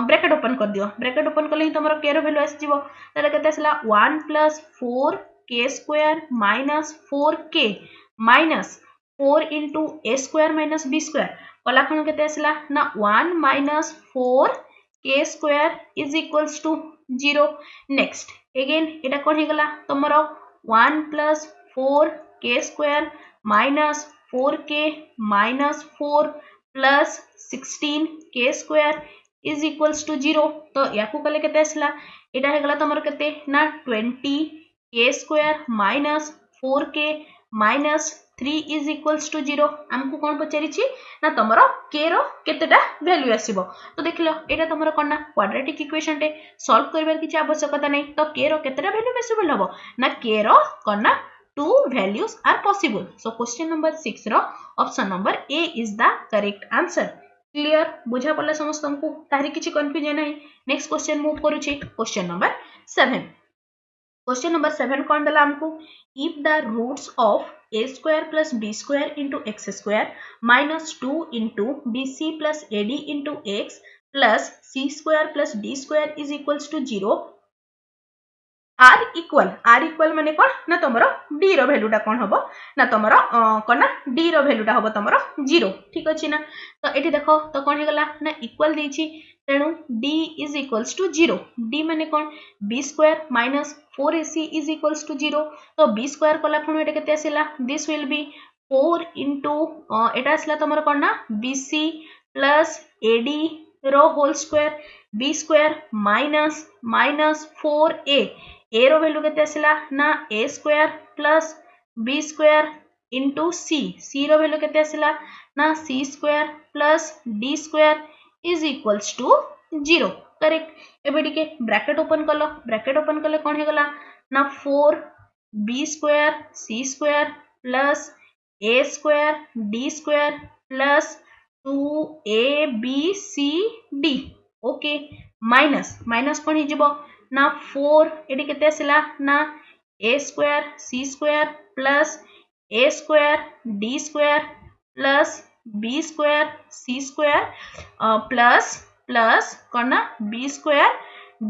ब्रैकेट ओपन कर दियो ब्रैकेट ओपन करले ही तमरो k रो वैल्यू आसी जिवो तले केते आसला 1 plus 4k square minus 4k minus 4 into a square minus b square कला खण केते आसला ना 1 minus 4 k square is equals to 0 next again एटा कोन हे गला तमरो 1 plus 4 k square minus 4k minus 4 plus 16 k square is equals to 0 तो याकू कले केते आसला एटा हे गला तमरो केते ना 20 k square minus 4k minus 3 is equals to 0 हमकु कोन पचारि छी ना तमरो k रो केतेटा वैल्यू आसीबो तो देखिलो एटा तमरो कोन ना क्वाड्रेटिक इक्वेशन टे सॉल्व करबार किछि आवश्यकता नै तो k रो केतेटा वैल्यू पॉसिबल हबो ना k रो कोन ना two values are possible so question number 6 रो option number A is the correct answer clear बुझा पड़ला समस्तंकु तारि किछि कंफ्यूजन नै नेक्स्ट क्वेश्चन मूव करू छी क्वेश्चन नंबर 7 क्वेश्चन नंबर 7 कोन दला हमकु if the roots of a square plus b square into x square minus 2 into bc plus ad into x plus c square plus d square is equals to 0 r equal माने कोन ना तमरो d रो वैल्यूटा कोन हबो ना तमरो कोन ना d रो वैल्यूटा हबो तमरो 0 ठीक अछि ना तो एठी देखो तो कोन हे गला ना इक्वल देछि तेनु d is equals to 0 d माने कोन b square minus 4ac is equals to 0 तो b square कला खणु एटा केते आसिला this will be 4 into एटा आसिला तमरो कोन ना bc plus ad रो whole square b square minus 4a a रो वैल्यू केते आसिला ना a square plus b square into c रो वैल्यू केते आसिला ना c square plus d square is equals to 0 correct एबे टिके ब्रैकेट ओपन कले कोन हे गला ना 4 b square c square plus a square d square plus 2a b c d okay minus कोन हे जिवो ना 4 एटी केते आसिला ना a square c square plus a square d square plus b square c square plus कोना b square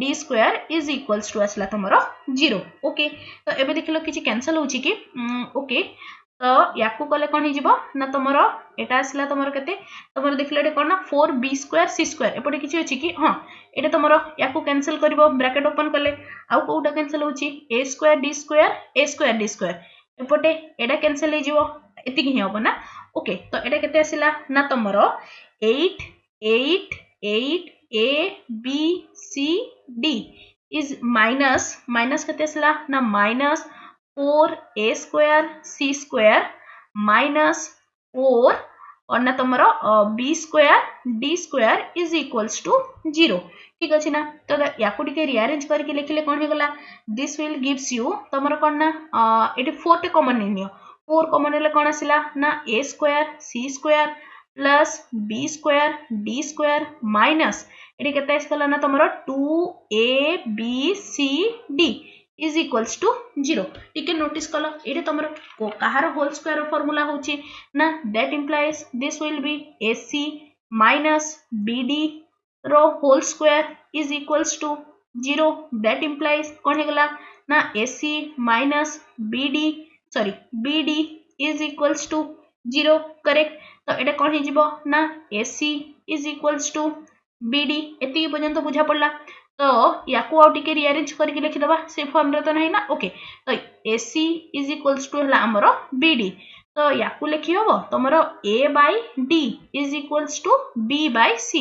d square is equals to आसला तमरो 0 ओके तो एबे देखिलो किछि कैंसिल होछि कि ओके तो याकू कले कोन हे जिवो ना तमरो एटा आसला तमरो केते तमरो देखिलो एटा कोन ना 4b स्क्वायर c स्क्वायर एपटे किछि अछि कि हां एटा तमरो याकू कैंसिल करबो ब्रैकेट ओपन कले आउ कोउटा कैंसिल होछि a स्क्वायर d स्क्वायर एपटे एटा कैंसिल हे जिवो एति कि हेबो ना ओके तो एटा केते आसिला ना तमरो 8 a b c d is minus केते आसिला ना minus 4a square c square minus 4 और ना तुमरो b square d square is equals to 0 ठीक अछि ना तो या को टिके रीअरेंज करके लिखले कोन हे गला दिस विल गिव्स यू तुमरो कोन ना एटी 4 टे कॉमन नियो 4 कॉमन ले कोन आसिला ना a square c square plus b square d square minus eighty केते आसला ना तुमरो 2ab c d is equals to 0 टिके नोटिस कलो एटे तुमरो कहार होल स्क्वायर फार्मूला होची ना that implies this will be ac minus bd रो whole square is equals to 0 that implies कोन हेगला ना ac minus bd sorry bd is equals to 0 correct तो एटा कोन हे जिवो ना ac is equals to bd एति पर्यंत बुझा पड़ला तो याकू आउ टिके रीअरेंज करके लिखि दबा से फॉर्म रे तो नहीं ना ओके तो AC इज इक्वल्स टू हला हमरो BD तो याकू लिखि हबो तमरो A by D is equals to B by C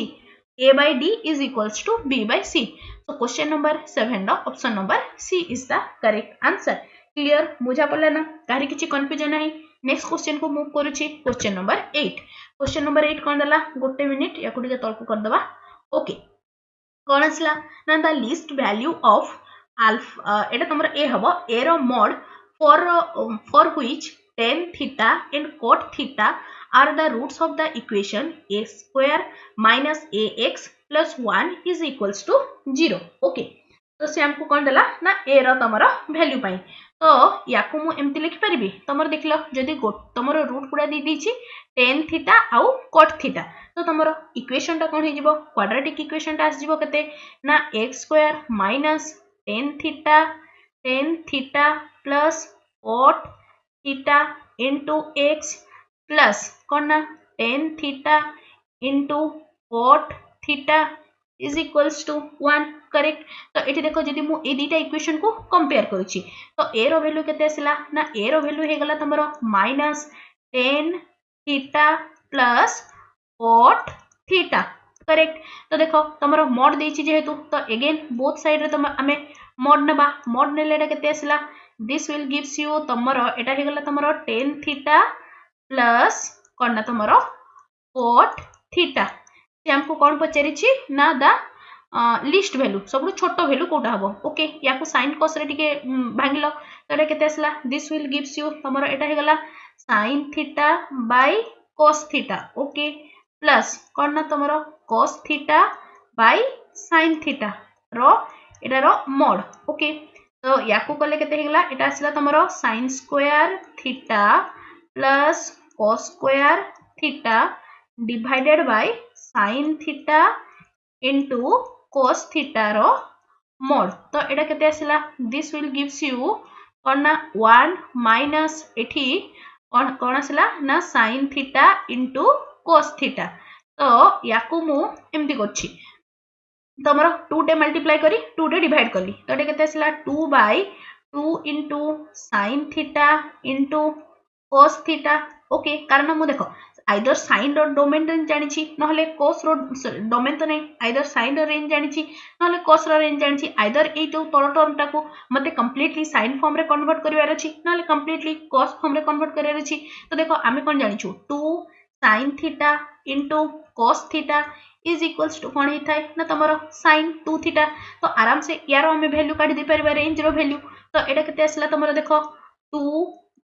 A by D is equals to B by C so question number 7 रो option number C is the correct answer clear बुझा पड़ला ना काहे किछि कंफ्यूजन नाही नेक्स्ट क्वेश्चन को move करूछि question number 8 कोन दला गोटे मिनिट याकू टिके तळको कर दबा ओके कौन आसला ना the least value of alpha एटा तुमर ए हबो ए रो mod for which tan theta and cot theta are the roots of the equation a square minus ax plus 1 is equals to 0 okay तो से हमको कोन दला ना ए रो तमरो वैल्यू पाई तो याकू मु एम्ति लिखि परिबी तमर देखलो जदी तमरो रूट पुरा दी दीची tan theta आउ cot theta तो तमरो इक्वेशन टा कोन हे जिवो क्वाड्रेटिक इक्वेशन टा आस जिवो कते ना x square minus tan theta plus cot theta into x plus कोन ना tan theta into cot theta is equals to 1 correct तो एठी देखो जदी मु ए दीटा इक्वेशन को कंपेयर करूची तो a रो वैल्यू केते आसिला ना a रो वैल्यू हे गला तमरो minus tan theta plus cot theta correct तो देखो तमरो मॉड देछि जेहेतु तो अगेन बोथ साइड रे तम हमें मॉड नेबा मॉड नेले एटा केते आसिला दिस विल गिव्स यू तमरो एटा हे गला तमरो tan theta प्लस कोन ना तमरो cot theta से हमको कोन पचारि छी ना द लिस्ट वैल्यू सब छोटो वैल्यू कोटा हबो ओके याको sin cos रे टिके भांगिलो तो एटा केते आसला दिस विल गिव्स यू तमरो एटा हे गला sin theta by cos theta okay plus कोन ना तमरो cos theta by sin theta row Etah row mod okay तो याको कले केते हे गला एटा आसला तमरो sin square theta plus cos square theta divided by sin theta into cos theta row mod तो एटा केते आसिला दिस विल गिव्स यू कोन ना 1 माइनस एठी कोन आसिला ना sin theta into cos theta तो याकू मु एम्ति करछि तमरो 2 टे मल्टीप्लाई करी 2 टे डिवाइड करली तो एटा केते आसिला 2 by 2 into sin theta into cos theta okay कारण मु देखो आइदर साइन रो डोमेन रेंज जानिछि नहले cos रो डोमेन तो नहीं आइदर साइन रो रेंज जानिछि नहले cos रो रेंज जानिछि आइदर ए जो तोर टर्म टाको मते कंप्लीटली साइन फॉर्म रे कन्वर्ट करिवार अछि नहले कंप्लीटली cos फॉर्म रे कन्वर्ट करिवार अछि तो देखो आमे कोन जानिछु 2 sin theta into cos theta is equals to कोन हिथाय ना तमरो sin 2 theta तो आराम से यारो हमें वैल्यू काढी दे परबा रेंज रो वैल्यू तो एटा केते आसला तमरो देखो 2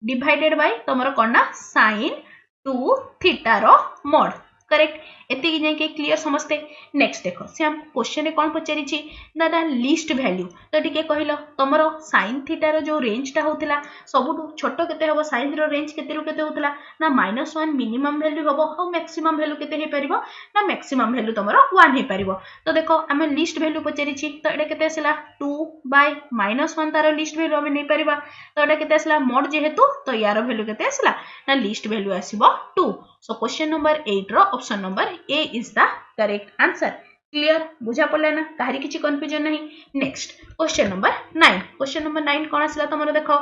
डिवाइडेड बाय तमरो कोन ना sin 2 theta rho mod correct एति जाय के क्लियर समझते नेक्स्ट देखो से हम क्वेश्चन रे कोन पचारि छी दादा लिस्ट वैल्यू तो टिके कहिलो तमरो sin थीटा रो जो रेंज ता होतला सबुटु छोटो केते हबो sin रो रेंज केते रु केते होतला ना -1 मिनिमम वैल्यू हबो और मैक्सिमम वैल्यू केते हे परिबो ना मैक्सिमम वैल्यू तमरो 1 हे परिबो तो देखो हमें लिस्ट वैल्यू पचारि छी तो एटा केते आसला 2 by -1 तारो लिस्ट वैल्यू हमें नै परिबा तो एटा केते आसला मॉड जेहेतु तो यारो वैल्यू केते आसला ना लिस्ट वैल्यू आसीबो 2 so question number 8 रो option number A is the correct answer clear बुझा पड़ला ना काहरी किछि कंफ्यूजन नहीं नेक्स्ट क्वेश्चन नंबर 9 कोन आसला तमरो देखो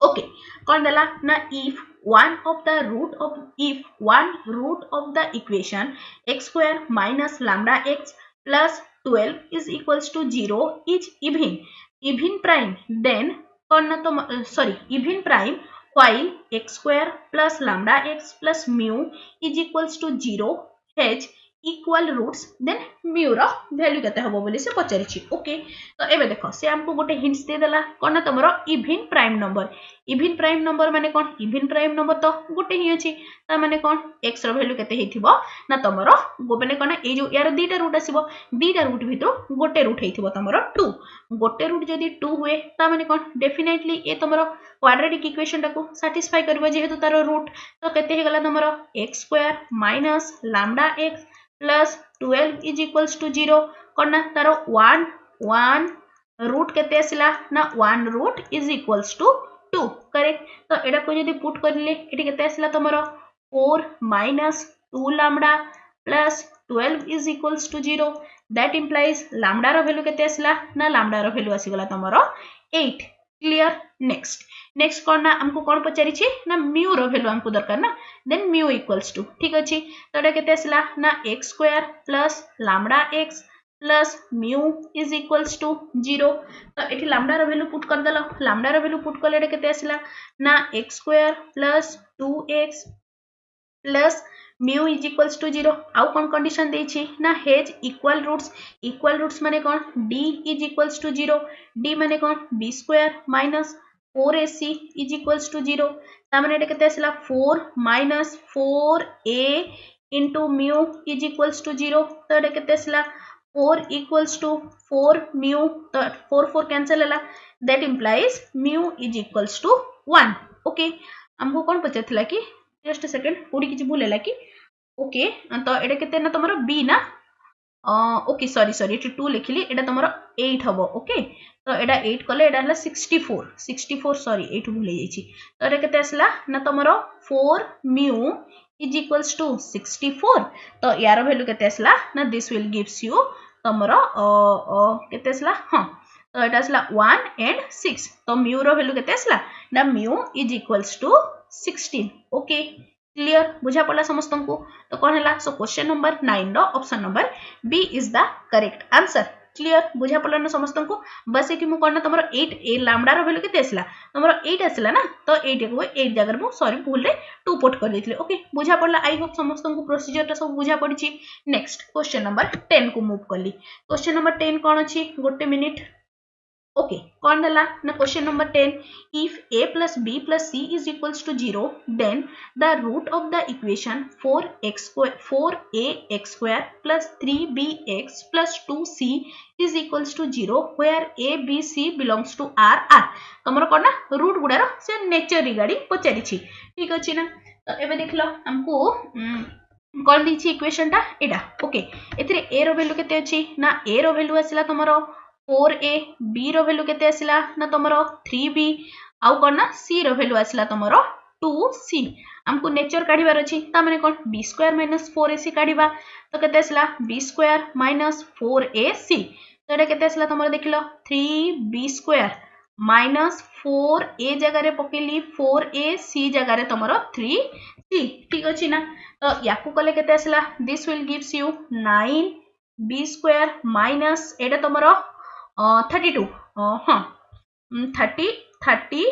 ओके कोन दला ना if one root of the equation x square minus lambda x plus 12 is equals to 0 is even prime then कौन ना तो sorry even prime while x square plus lambda x plus mu is equals to 0 has equal roots then mu रो value केते हबो बोली से पचारिछि okay तो एबे देखो से हमको गोटे हिंट्स दे देला कोन ना तमरो इवन प्राइम नंबर माने कोन इवन प्राइम नंबर तो गोटे ही अछि ता माने कोन x रो वैल्यू केते हेथिबो ना तमरो माने कोन ए जो यार दीटा रूट आसीबो दीटा रूट भितर गोटे रूट हेथिबो तमरो 2 गोटे रूट जदी 2 हुए ता माने कोन डेफिनेटली ए तमरो क्वाड्रेटिक इक्वेशन टाको सैटिस्फाई करबो जेहेतु तारो रूट तो केते हे गला तमरो x square minus lambda x plus 12 is equals to 0 करना तारो 1 रूट केते आसिला ना 1 root is equals to 2 correct तो एडा को जदी पुट करले एटी केते आसिला तमरो 4 minus 2 lambda plus 12 is equals to 0 that implies lambda row value केते आसिला ना लैम्डा रो वैल्यू आसी गला तमरो 8 क्लियर नेक्स्ट कौन ना हमको कौन पचारि ना म्यू रो वैल्यू हमको दरकार ना देन म्यू इक्वल्स टू ठीक अछि तो एटा केते आसिला ना x square plus lambda x plus mu is equals to 0 तो एठी लैम्डा रो वैल्यू पुट कर देलो लैम्डा रो वैल्यू पुट करले एटा केते आसिला ना x square plus 2x plus mu is equals to 0 आउ कौन कंडीशन देछि ना हेज इक्वल रूट्स माने कौन d is equals to 0 d माने कौन b square minus 4ac is equals to 0 ता माने एटा केते आसिला 4 minus 4a into mu is equals to 0 तो एटा केते आसिला 4 इक्वल्स टू 4 म्यू तो 4 कैंसिल होला that implies mu is equals to 1 okay हमको कौन पचारथिला कि जस्ट अ सेकंड कोडी किछि भूल हैला कि ओके तो एटा केते ना तमरो b ना ओके सॉरी एटी 2 लिखिली एटा तमरो 8 हबो ओके तो एटा 8 कले एटा हला 64 सॉरी 8 भूल जाईछि तो एटा केते आसला ना तमरो 4 म्यू इज इक्वल्स टू 64 तो यार वैल्यू केते आसला ना दिस विल गिव्स यू तमरो केते आसला हां तो एटा आसला 1 एंड 6 तो म्यू रो वैल्यू केते आसला ना mu is equals to 16 okay clear बुझा पड़ा समस्त को तो कौन है सो क्वेश्चन नंबर 9 रो option number B is the correct answer clear बुझा पड़ा ना समस्त को बस कि मु करना तमरो 8 ए लैम्डा रो वैल्यू केते आसला तमरो 8 आसला ना तो 8 को 8 जगह मु सॉरी भूल रे 2 पुट कर देथिले ओके बुझा पड़ला आई होप समस्त को प्रोसीजर ता सब बुझा पड़िछि नेक्स्ट क्वेश्चन नंबर 10 को मूव करली क्वेश्चन नंबर 10 कोन अछि गोटे मिनिट ओके कौन दला ना question number 10 if a plus b plus c is equals to 0 then the root of the equation 4ax square plus 3bx plus 2c is equals to 0 where a b c belongs to r तमरो कोन ना root गुडारो से nature regarding पचारि छी ठीक अछि ना तो एबे देखलो हमको कौन दीछि इक्वेशन ता एडा ओके एथरे a रो वैल्यू केते अछि ना a रो वैल्यू आसिला तमरो 4a b रो वैल्यू केते आसिला ना तमरो 3b आउ कोन ना c रो वैल्यू आसिला तमरो 2c हमको नेचर काढिबार अछि ता माने कोन b स्क्वायर माइनस 4ac काढिबा तो केते आसिला b स्क्वायर माइनस 4ac तो एटा केते आसिला तमरो देखिलो 3b स्क्वायर माइनस 4a जगह रे पकेली 4ac जगह रे तमरो 3c ठीक अछि ना तो याकू कले केते आसिला this will gives you 9b square minus एटा तमरो 32 हाँ 32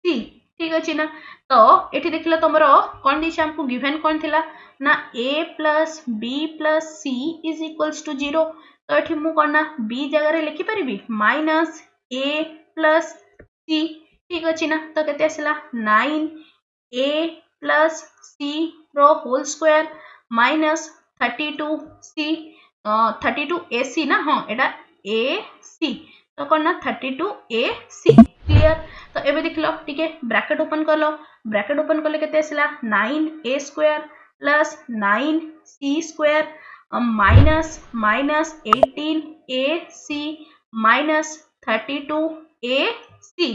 सी ठीक अछि ना तो एठी देखिला तमरो कोन दिछ हमको गिवन कोन थिला ना a plus b plus c is equals to 0 तो एठी मु कोन ना b जगह रे लिखि परिबी माइनस a plus c ठीक अछि ना तो केते आसिला 9a plus c रो whole square minus 32c 32ac ना हाँ एटा ac तो कौन ना 32ac क्लियर तो एबे देखलो ठीक है ब्रैकेट ओपन कर लो ब्रैकेट ओपन करले केते आसिला 9a square plus 9c square minus 18ac minus 32ac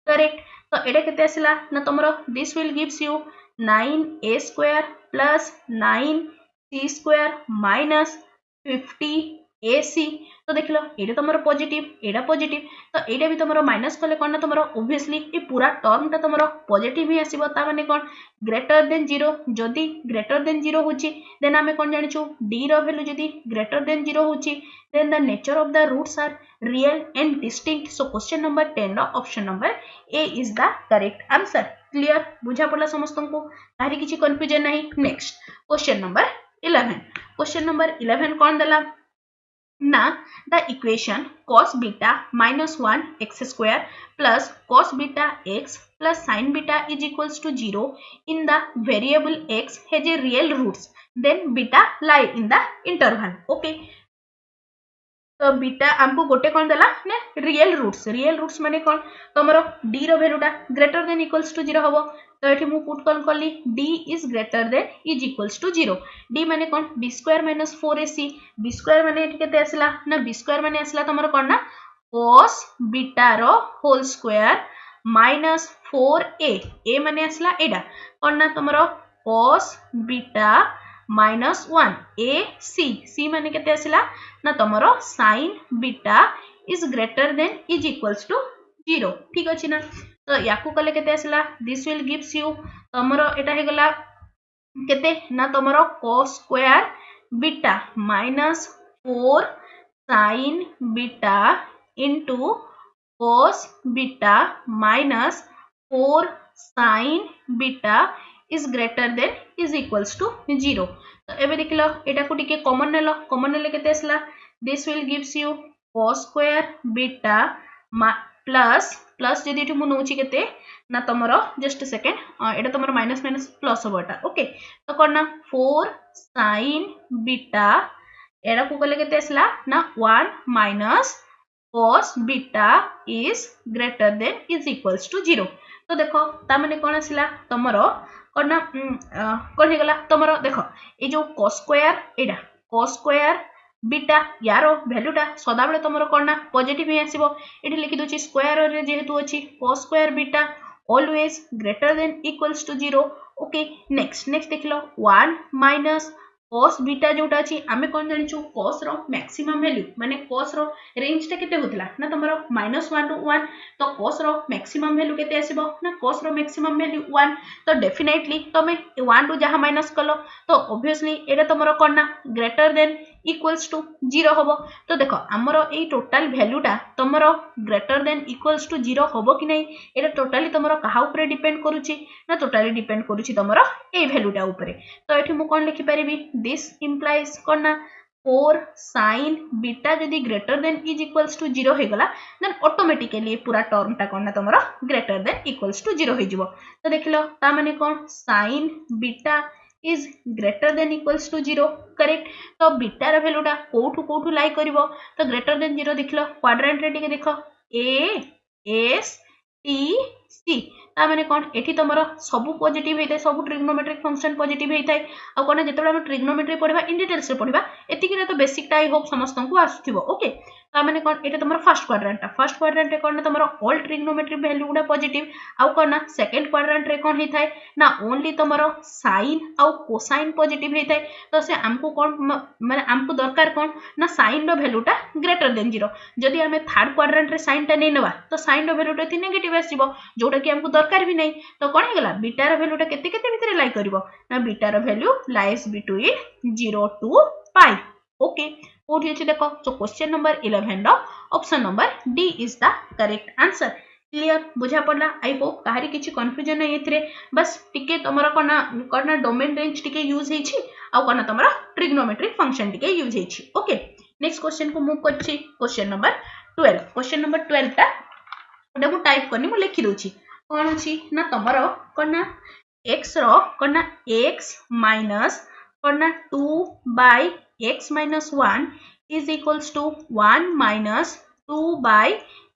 correct तो एटा केते आसिला ना तमरो this will gives you 9a square plus 9c square minus 50ac तो देख लो एटा तुम पॉजिटिव एटा पॉजिटिव तो एटा भी तुम माइनस कले कौन ना तुम ओब्वियसली ये पूरा टर्म टा तुम पॉजिटिव ही आसीबो ता माने कौन ग्रेटर देन 0 जदि ग्रेटर देन 0 होची देन आमे कौन जानिछु d रो वैल्यू जदि ग्रेटर देन 0 होची then the nature of the roots are real and distinct so question number 10 रो option number A is the correct answer clear बुझा पड़ला समस्त को तारी किछि कंफ्यूजन नहीं next question number 11 question number 11 कौन दला ना the equation cos beta minus 1 x square plus cos beta x plus sin beta is equals to 0 in the variable x has a real roots then beta lie in the interval okay तो beta हमको गोटे कौन देला ने real roots माने कौन तमरो d रो वैल्यूटा ग्रेटर देन इक्वल्स टू 0 हबो तो एठी मु पुट कौन करली d is greater than is equals to 0 d माने कौन b square minus 4ac b square माने एठी केते आसला ना b स्क्वायर माने आसला तमरो कौन ना cos बीटा रो whole square minus 4a a माने आसला एडा कौन ना तमरो cos beta minus 1 a c माने केते आसला ना तमरो sin beta is greater than is equals to 0 ठीक अछि ना तो याकू कले केते आसला दिस विल गिव्स यू तमरो एटा हे गला केते ना तमरो cos square beta minus 4 sin beta into cos beta minus 4 sin beta is greater than is equals to 0 तो एबे देखिलो एटा को टिके कॉमन नेले केते आसला this will gives you cos square beta plus जदि एठी मु नउची केते ना तमरो जस्ट सेकंड एटा तमरो माइनस माइनस प्लस होबटा ओके तो करना 4 sin बीटा एटा को कले केते आसला ना 1 minus cos beta is greater than is equals to 0 तो देखो ता माने कोन आसला तमरो करना कोन हे गला तमरो देखो ए जो cos स्क्वायर एडा cos स्क्वायर बीटा यारो वैल्यूटा सदा बेले तमरो करना पॉजिटिव ही आसीबो एठी लिखि दोची स्क्वायर रे जेहेतु अछि cos square beta always greater than equals to 0 okay next देखिलो 1 माइनस cos बीटा जोटा अछि आमे कोन जानिछु cos रो मैक्सिमम वैल्यू माने cos रो रेंज टा केते होतला ना तमरो -1 टू 1 तो cos रो मैक्सिमम वैल्यू केते आसीबो ना cos रो मैक्सिमम वैल्यू 1 तो डेफिनेटली तमे 1 टू जहा माइनस कलो तो ऑब्वियसली एटा तमरो कोन ग्रेटर देन इक्वल्स टू 0 होबो तो देखो हमरो ए टोटल वैल्यूटा तमरो ग्रेटर देन इक्वल्स टू 0 होबो कि नै एटा टोटली तमरो कहा ऊपर डिपेंड करूची ना टोटली डिपेंड करूची तमरो ए वैल्यूटा ऊपर तो एठी मु कोन लिखि परिबी दिस इंप्लाइज कोन 4 sin बीटा जदि greater than is equals to 0 हे गला देन ऑटोमेटिकली पूरा टर्म टा कोन तमरो ग्रेटर देन इक्वल्स टू 0 हे जिवो तो देखिलो ता माने कोन sin beta is greater than equals to 0 correct तो बीटा रो वैल्यूटा कोठू लाई करबो तो ग्रेटर देन 0 देखलो क्वाड्रेंट रे टिके देखो a s t c ता माने कोन एठी तमरो सब पॉजिटिव हेतै सब ट्रिग्नोमेट्रिक फंक्शन पॉजिटिव हेतै आ कोन जेतबे हम ट्रिग्नोमेट्री पढिबा इन डिटेल्स रे पढिबा एतिकी रे तो बेसिक टा आई होप समस्त को आसथिबो ओके ता माने कोन एटा तमरो फर्स्ट क्वाड्रेंट रे कोन तमरो ऑल ट्रिग्नोमेट्री वैल्यू गुडा पॉजिटिव आ कोन सेकंड क्वाड्रेंट रे कोन हेतै ना ओनली तमरो साइन आ कोसाइन पॉजिटिव हेतै तो से हमको कोन माने हमको दरकार कोन ना साइन रो वैल्यूटा ग्रेटर देन 0 जदि हमें थर्ड क्वाड्रेंट रे साइन टा नै नबा तो साइन रो वैल्यूटा थि नेगेटिव आसीबो जोटा कि हमको दरकार भी नै तो कोन हे गला बीटा रो वैल्यूटा केते भीतर लाई करबो ना बीटा रो value lies between 0 to pi okay कोठी अछि देखो सो क्वेश्चन नंबर 11 रो option number D is the correct answer clear बुझा पड़ला आई होप काहरी किछि कंफ्यूजन नै एथरे बस टिके तमरा कोना डोमेन रेंज टिके यूज हेछि आ कोना तमरा ट्रिग्नोमेट्रिक फंक्शन टिके यूज हेछि ओके नेक्स्ट क्वेश्चन को मूव करछि क्वेश्चन नंबर 12 ता एटा टाइप करनी मु लिखि दोछि कोन अछि ना तमरो कोना x रो कोना x माइनस कोना 2 by x minus 1 is equals to 1 minus 2 by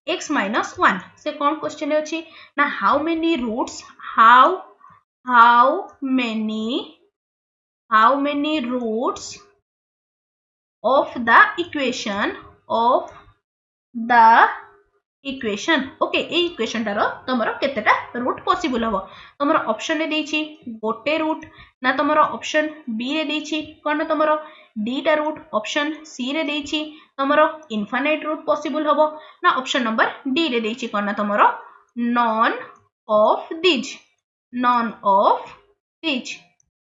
x minus 1 से कौन क्वेश्चन अछि ना how many roots of the equation of the equation okay ए इक्वेशन टार तुमर केतेटा रूट पॉसिबल हबो तुमर ऑप्शन रे देछि गोटे रूट ना तुमर ऑप्शन बी रे देछि कोन तुमर डी टा रूट ऑप्शन सी रे देछि तुमर इनफाइनाइट रूट पॉसिबल हबो ना ऑप्शन नंबर डी रे देछि कोन तुमर नॉन ऑफ दिज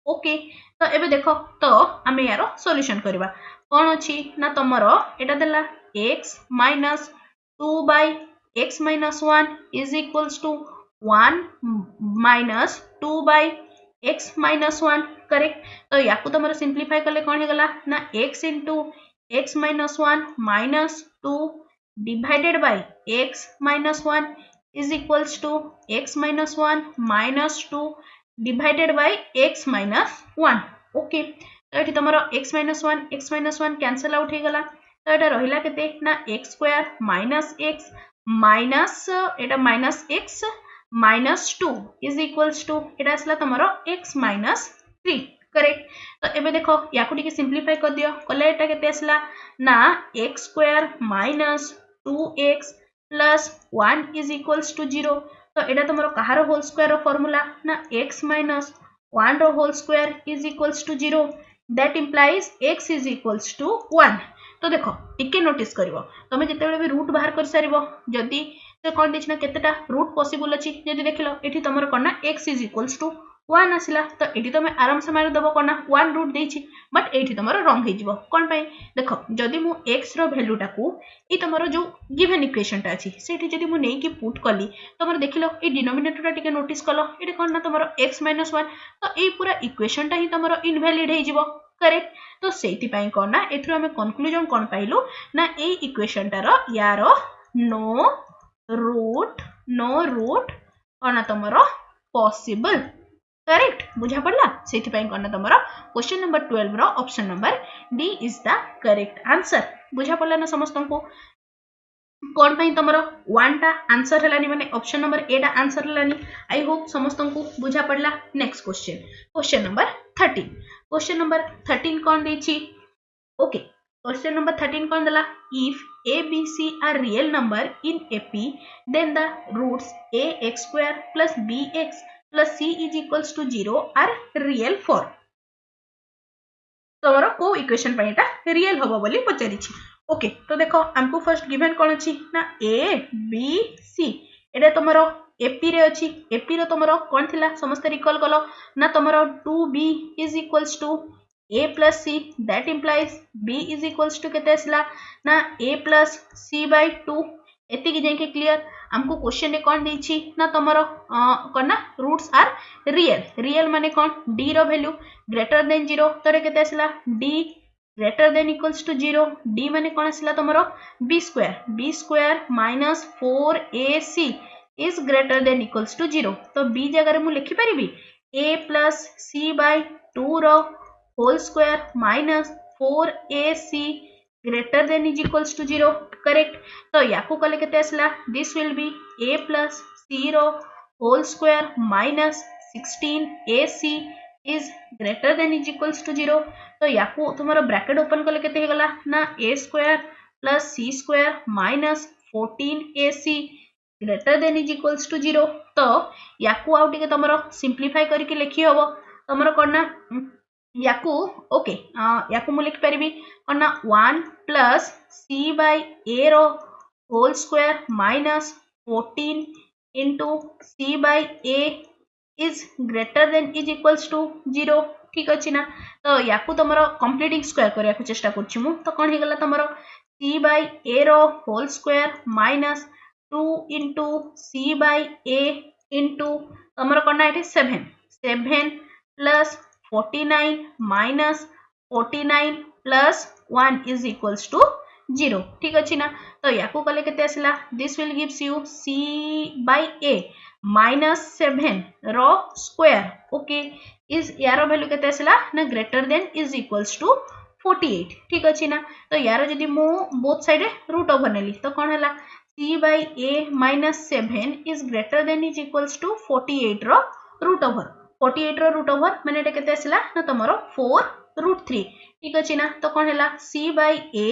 ओके तो एबे देखो तो आमे यारो सॉल्यूशन करबा कोन अछि ना तुमर एटा देला x minus 2 by x minus 1 is equals to 1 minus 2 by x minus 1 correct तो याकू तुम सिंप्लीफाई कले कौन है गला ना x into x minus 1 minus 2 divided by x minus 1 is equals to x minus 1 minus 2 divided by x minus 1 okay तो ये तुम x minus 1 कैंसल आउट हो गला तो एटा रहिला केते ना x square minus x minus एटा minus x minus 2 is equals to एटा असला तमरो x माइनस 3 करेक्ट तो एबे देखो याकू टिके सिंप्लीफाई कर दियो कले एटा केते असला ना x square minus 2x plus 1 is equals to 0 तो एटा तमरो कहारो होल स्क्वायर रो फार्मूला ना x माइनस 1 रो whole square is equals to 0 that implies x is equals to 1 तो देखो टिके नोटिस करिवो तमे जेतेबेले भी रूट बाहर कर सारिवो जदी से कोन दिछना केतेटा रूट पॉसिबल अछि जदी देखिलो एठी तमर कोना x इज इक्वल्स टू 1 आसिला तो एठी तमे आराम से मार दबो कोना 1 रूट देछि बट एठी तमर रंग हे जिवो कोन पई देखो जदी मु x रो वैल्यू टाकू ई तमर जो गिवन इक्वेशन टा अछि सेठी जदी मु नेकी पुट कली तमर देखिलो ई डिनोमिनेटर टा टिके नोटिस कलो एठी कोन ना तमर x - 1 तो ई पूरा इक्वेशन टा ही तमर इनवैलिड हे जिवो करेक्ट तो सेति पई कोन ना एथरो हमें कंक्लूजन कोन पाइलु ना ए इक्वेशन टारो यारो नो रूट कोन तमरो पॉसिबल करेक्ट बुझा पड़ला सेति पई कोन तमरो क्वेश्चन नंबर 12 रो option number D is the correct answer बुझा पड़ला ना समस्त को कौन पाई तमरो 1 टा आंसर हलानी माने ऑप्शन नंबर ए टा आंसर हलानी आई होप समस्त को बुझा पड़ला next question number 13 question number 13 कौन देछि ओके क्वेश्चन नंबर 13 कौन दला if a b c are real number in ap then the roots ax square plus bx plus c is equals to 0 are real for तोरो को equation पइटा real होबो बोली पचारि छी okay तो देखो हमको फर्स्ट गिवन कोन अछि ना a b c Etah तमरो AP रे अछि एपी रो तमरो कोन थिला समस्त रिकॉल कलो ना तमरो 2b is equals to a plus c that implies b is equals to केते असला ना a plus c by 2 एति कि जाके क्लियर हमको क्वेश्चन रे कोन देछि ना तमरो कोन ना रूट्स आर रियल माने कोन d रो वैल्यू ग्रेटर देन 0 तरे केते असला d greater than equals to 0 d माने कोन असला तमरो b square minus 4ac is greater than equals to 0 तो b जगह रे मु लिखि परिबी a plus c by 2 row whole square minus 4ac greater than is equals to 0 correct तो याकू कले केते असला this will be a plus c row whole square minus 16ac is greater than is equals to 0 तो याकू तुम्हारा bracket open कले केते हे गला ना a square plus c square minus 14ac greater than is equals to 0 तो याकू आउ टिके तमरो सिंप्लीफाई करके लिखि हबो तमरो करना याकू ओके याकू मु लिख परिबी करना 1 plus c by a रो whole square minus 14 into c by a is greater than is equals to 0 ठीक अछि ना तो याकू तमरो कंप्लीटिंग स्क्वायर करिया को चेष्टा करछि मु तो कोन हे गला तमरो c by a रो whole square minus 2 into c by a into तमरो करना एठी 7 plus 49 minus 49 plus 1 is equals to 0 ठीक अछि ना तो याकू कले केते असला this will gives you c by a minus 7 रो स्क्वायर ओके is यारो वैल्यू केते असला ना greater than is equals to 48 ठीक अछि ना तो यारो जदी मु बोथ साइड रूट ओवर नेली तो कोन हला c by a minus 7 is greater than is equals to 48 रो रूट ओवर 48 रो रूट ओवर माने एटा केते असला ना तमरो 4 रूट 3 ठीक अछि ना तो कोन हला c by a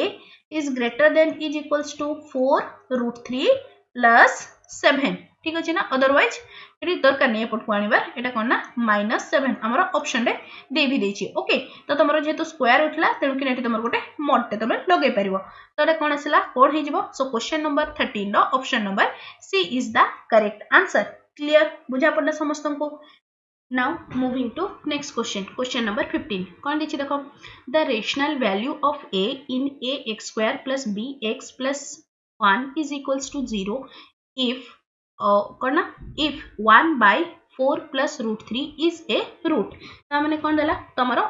is greater than is equals to 4 root 3 plus 7 ठीक अच्छे ना अदरवाइज ये दरकार नहीं एपट को आनिबार एटा कोन ना -7 हमर ऑप्शन रे दे भी देछि ओके तो तमरो जेतु स्क्वायर उठला तेणु कि तमर गोटे मॉड टे तमे लगे परिबो तो एटा कोन आसला कोड हे जिवो सो क्वेश्चन नंबर 13 रो option number C is the correct answer clear बुझा पड़ला समस्त को Now moving to next question. Question number 15. कौन देखिए देखो the rational value of a in ax square plus bx plus 1 is equals to 0 if कौन ना if 1 by 4 plus root 3 is a root. ता माने कौन देला तमरो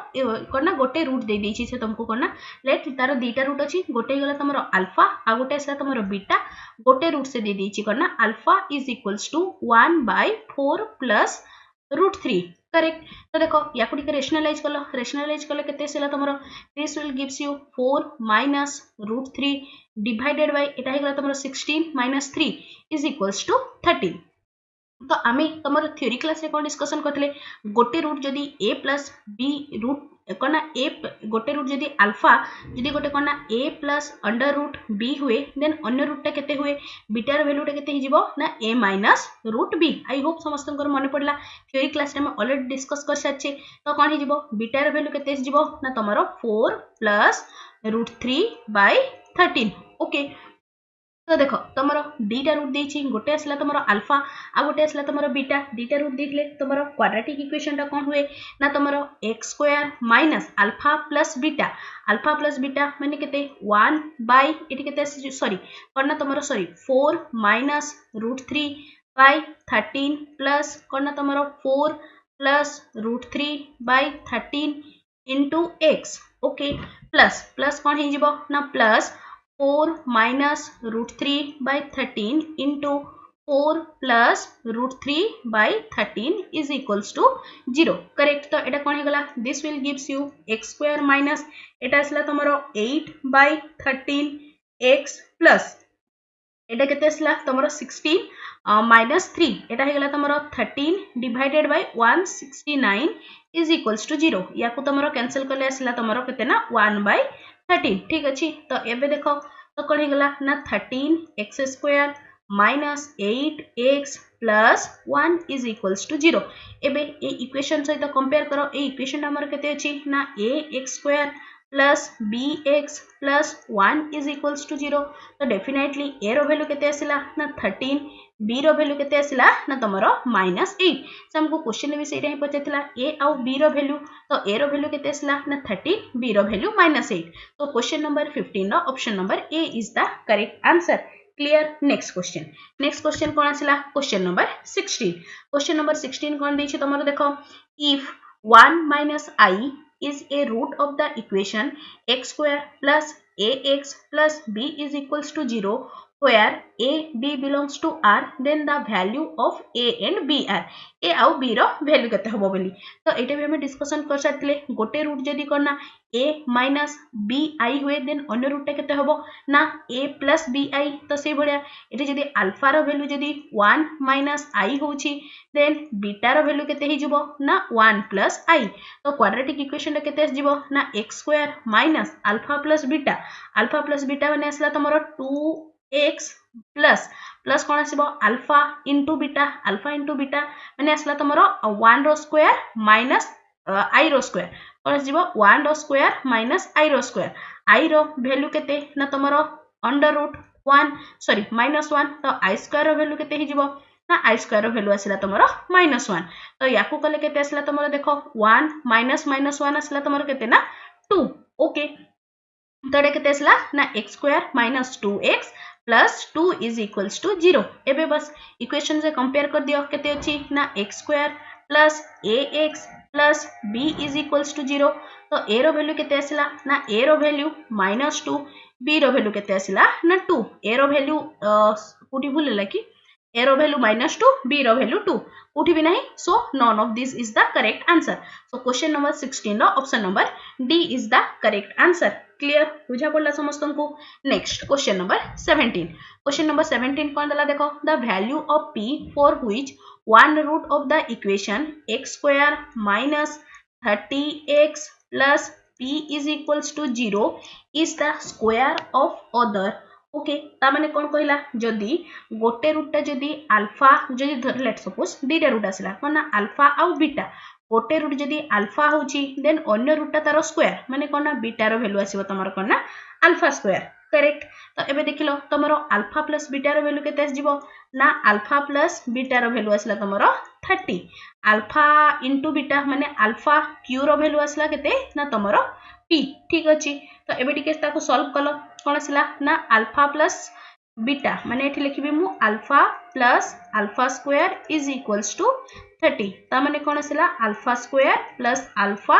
कौन ना गोटे रूट दे देछि से तुमको कौन ना लेट तार दीटा रूट अछि गोटे गला तमरो अल्फा आ गोटे असला तमरो बीटा गोटे रूट से दे देछि कौन ना alpha is equals to 1 by 4 plus √3 correct तो देखो या को रेशनलाइज कलो केते सेला तमरो this will gives you 4 minus √3 divided by एटा हे गला तमरो 16 - 3 इज इक्वल्स टू 13 तो आमे तमरो थ्योरी क्लास रे कोन डिस्कशन करथले गोटे रूट जदी a प्लस b रूट कोना a गोटे रूट जदी अल्फा जदी गोटे कोना a plus under root b हुए देन अन्य रूट केते हुए बीटा रो वैल्यू केते हि जिवो ना a minus root b I hope समस्त मन पड़ला थ्योरी क्लास रे हम ऑलरेडी डिस्कस कर साचे तो कोन हि जिवो बीटा रो वैल्यू केते जिवो ना तमरो 4 प्लस √3 बाय 13 ओके तो देखो तुमरो दीटा रूट देछि गोटे असला तुमरो अल्फा आ गोटे असला तुमरो बीटा दीटा रूट देखले तुमरो क्वाड्रेटिक इक्वेशन टा कोन हुए ना तुमरो x square minus alpha plus beta माने केते 1 बाय एटी केते सॉरी कोन ना तुमरो सॉरी 4 माइनस √3 बाय 13 प्लस कोन ना तुमरो 4 plus √3 by 13 into x okay plus कोन हे जिवो ना plus 4 minus √3 by 13 into 4 plus √3 by 13 is equals to 0 correct तो एटा कोन हे गला this will gives you x square minus एटा असला तमरो 8 by 13 x प्लस एटा केते असला तमरो 16 minus 3 एटा हे गला तमरो 13 divided by 169 is equals to 0 या को तमरो कैंसिल करले असला तमरो केते ना 1 by 13 ठीक अच्छी तो एबे देखो तो कौन हो गला ना 13x square minus 8x plus 1 is equals to 0 एबे ए इक्वेशन सहित कंपेयर करो ए इक्वेशन हमर केते अछि ना ax square plus bx plus 1 is equals to 0 तो डेफिनेटली ए रो वैल्यू केते आसिला ना 13 b रो वैल्यू केते आसिला ना तमरो -8 से हमको क्वेश्चन भी सेटा ही पचाइतला a आ b रो वैल्यू तो a रो वैल्यू केते आसिला ना 13 b रो वैल्यू -8 तो क्वेश्चन नंबर 15 रो option number a is the correct answer clear next question कोन आसिला क्वेश्चन नंबर 16 कोन दैछि तमरो देखो if 1 minus I is a root of the equation x square plus ax plus b is equals to 0 where a b belongs to r then the value of a and b are a आउ b रो value केते हबो बोली तो एटा भी हम discussion कर साथले गोटे रूट जदी करना a minus b i हुए देन अन्य रूट केते हबो ना a plus b i तो से भलिया एटा जदी अल्फा रो वैल्यू जदी 1 minus i होची देन बीटा रो वैल्यू केते हि जिवो ना 1 plus i तो क्वाड्रेटिक इक्वेशन केते जिवो ना x square minus alpha plus beta माने असला तमरो 2x प्लस कोन आसीबो अल्फा इंटू बीटा माने असला तमरो 1 रो स्क्वायर माइनस i रो स्क्वायर कोन आसीबो 1 रो स्क्वायर माइनस i रो स्क्वायर i रो वैल्यू केते ना तमरो अंडर रूट 1 सॉरी -1 तो i स्क्वायर रो वैल्यू केते हि जिवो ना i स्क्वायर रो वैल्यू आसीला तमरो -1 तो याकू कले केते आसीला तमरो देखो 1 -1 आसीला तमरो केते ना 2 ओके तो एटा केते आसीला ना x square minus 2x plus 2 is equals to 0 एबे बस इक्वेशन से कंपेयर कर दियो केते अछि ना x square plus ax plus b is equals to 0 तो a रो वैल्यू केते आसीला ना a रो वैल्यू -2 b रो वैल्यू केते आसीला ना 2 a रो वैल्यू कोठी भूलला कि a रो वैल्यू -2 b रो वैल्यू 2 कोठी भी नहीं so none of this is the correct answer so question number 16 रो option number D is the correct answer clear बुझा पड़ला समस्त को नेक्स्ट क्वेश्चन नंबर 17 कौन दला देखो the value of p for which one root of the equation x square minus 30x plus p is equals to 0 is the square of other okay ता माने कोन कहला जदी गोटे रूटटा जदी अल्फा जदी लेट सपोज दीटा रूट आसला कोन ना अल्फा आउ बीटा गोटे रूट जदी अल्फा होची देन अन्य रूटटा तार स्क्वायर माने कोन ना बीटा रो वैल्यू आसीबो तमरो कोन ना अल्फा स्क्वायर करेक्ट तो एबे देखिलो तमरो अल्फा प्लस बीटा रो वैल्यू केते आसीबो ना अल्फा प्लस बीटा रो वैल्यू आसला तमरो 30 अल्फा इनटू बीटा माने अल्फा क्यू रो वैल्यू आसला केते ना तमरो p ठीक अछि तो एबे टिके ताको सॉल्व कलो कोन आसला ना अल्फा प्लस बीटा माने एठी लिखिबे मु alpha square is equals to 30 ता माने कोन आसला alpha square plus alpha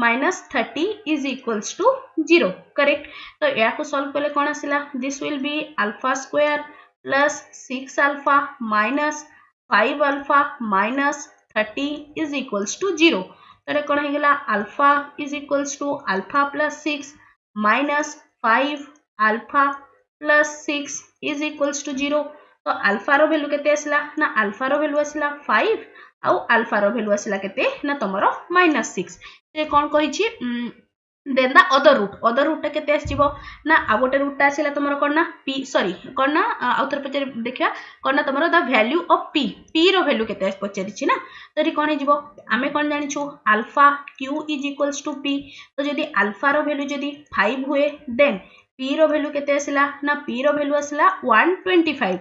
minus 30 is equals to 0 correct तो या को सॉल्व करले कोन आसला this will be alpha square plus 6 alpha minus 5 alpha minus 30 is equals to 0 तो कोन हे गेला alpha is equals to alpha plus 6 minus 5 alpha plus 6 is equals to 0 तो alpha रो value केते आसला ना अल्फा रो वैल्यू आसला 5 आउ अल्फा रो वैल्यू आसला केते ना तमरो -6 से कोन कहिछि देन द अदर रूट केते आसीबो ना आ गोटे रूट आसीला तमरो कोन ना p सॉरी कोन ना आउतर पचर देखिया कोन ना तमरो द वैल्यू ऑफ p रो वैल्यू केते पचरिछि ना तरी कोन हे जिवो आमे कोन जानि छु alpha q is equals to p तो जदी अल्फा रो वैल्यू जदी 5 हुए देन p रो वैल्यू केते आसीला ना p रो वैल्यू आसीला 125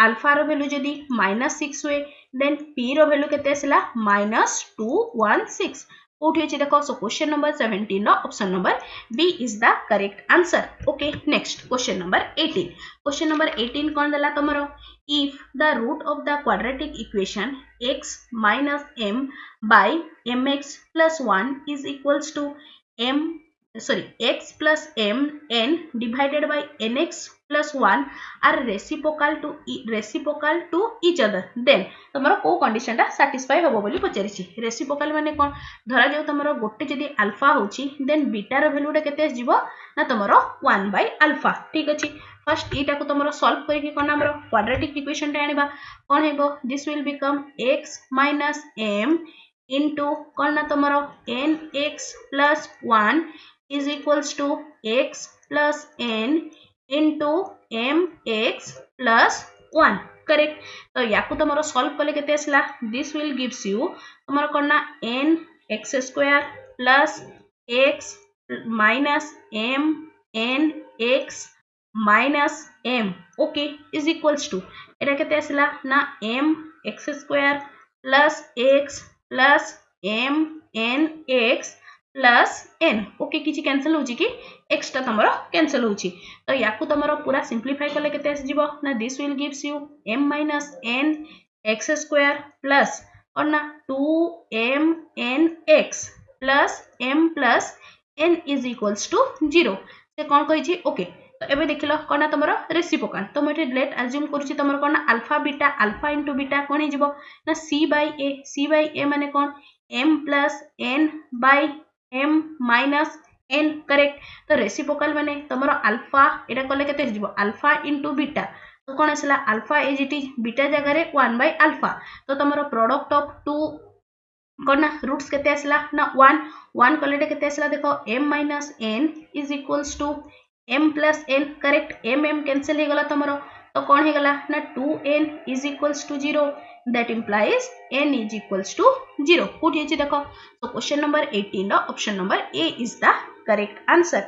अल्फा रो वैल्यू जदी -6 हुए देन p रो वैल्यू केते आसीला -216 उठी अछि देखो सो क्वेश्चन नंबर 17 नो option number B is the correct answer okay next question number 18 कोन देला तमरो if the root of the quadratic equation x minus m by mx plus 1 is equals to x plus m n divided by nx plus 1 are reciprocal to each other then तमरो को condition टा satisfy होबो बोली पचरिछि reciprocal माने कोन धरा जाऊ तमरो गोटे जदी alpha होची देन बीटा रो वैल्यू टा केते जीवो ना तमरो 1 by अल्फा ठीक अछि फर्स्ट एटा को तमरो सॉल्व करि कि कोन हमरो क्वाड्रेटिक इक्वेशन टा आनिबा कोन हेबो this will become x minus m into कोन ना तमरो nx plus 1 is equals to x plus n into mx plus 1 correct तो याकू तमरो सॉल्व कले केते आसला दिस विल गिव्स यू तमरो कोन ना n x square plus x minus m n x minus m okay is equals to एटा केते आसला ना m x square plus x plus m n x plus n okay किछि cancel होची कि एक्स्ट्रा तमरो कैंसिल होची तो याकू तमरो पूरा सिंपलीफाई करले केते आसी जीवो ना this will gives you m minus n x square plus और ना 2m n x plus m plus n is equals to 0 से कोन कहि छी ओके तो एबे देखिलो कोना तमरो रेसिप्रोकल तो मटे लेट अज्यूम करूची तमरो कोना अल्फा इनटू बीटा कोन हे जीवो ना c by a माने कोन m plus n by m minus n correct तो रेसिप्रोकल माने तमरो अल्फा एटा कले केते जीवो अल्फा इनटू बीटा तो कोन आसला alpha is it is beta जगह रे 1 by अल्फा तो तमरो प्रोडक्ट ऑफ टू कोन ना रूट्स केते आसला ना 1 कलेटे केते आसला देखो m minus n is equals to m plus n correct m cancel हे गला तमरो तो कोन हे गला ना 2n is equals to 0 that implies n is equals to 0 कोठी अछि देखो so question number 18 नो option number a is the correct answer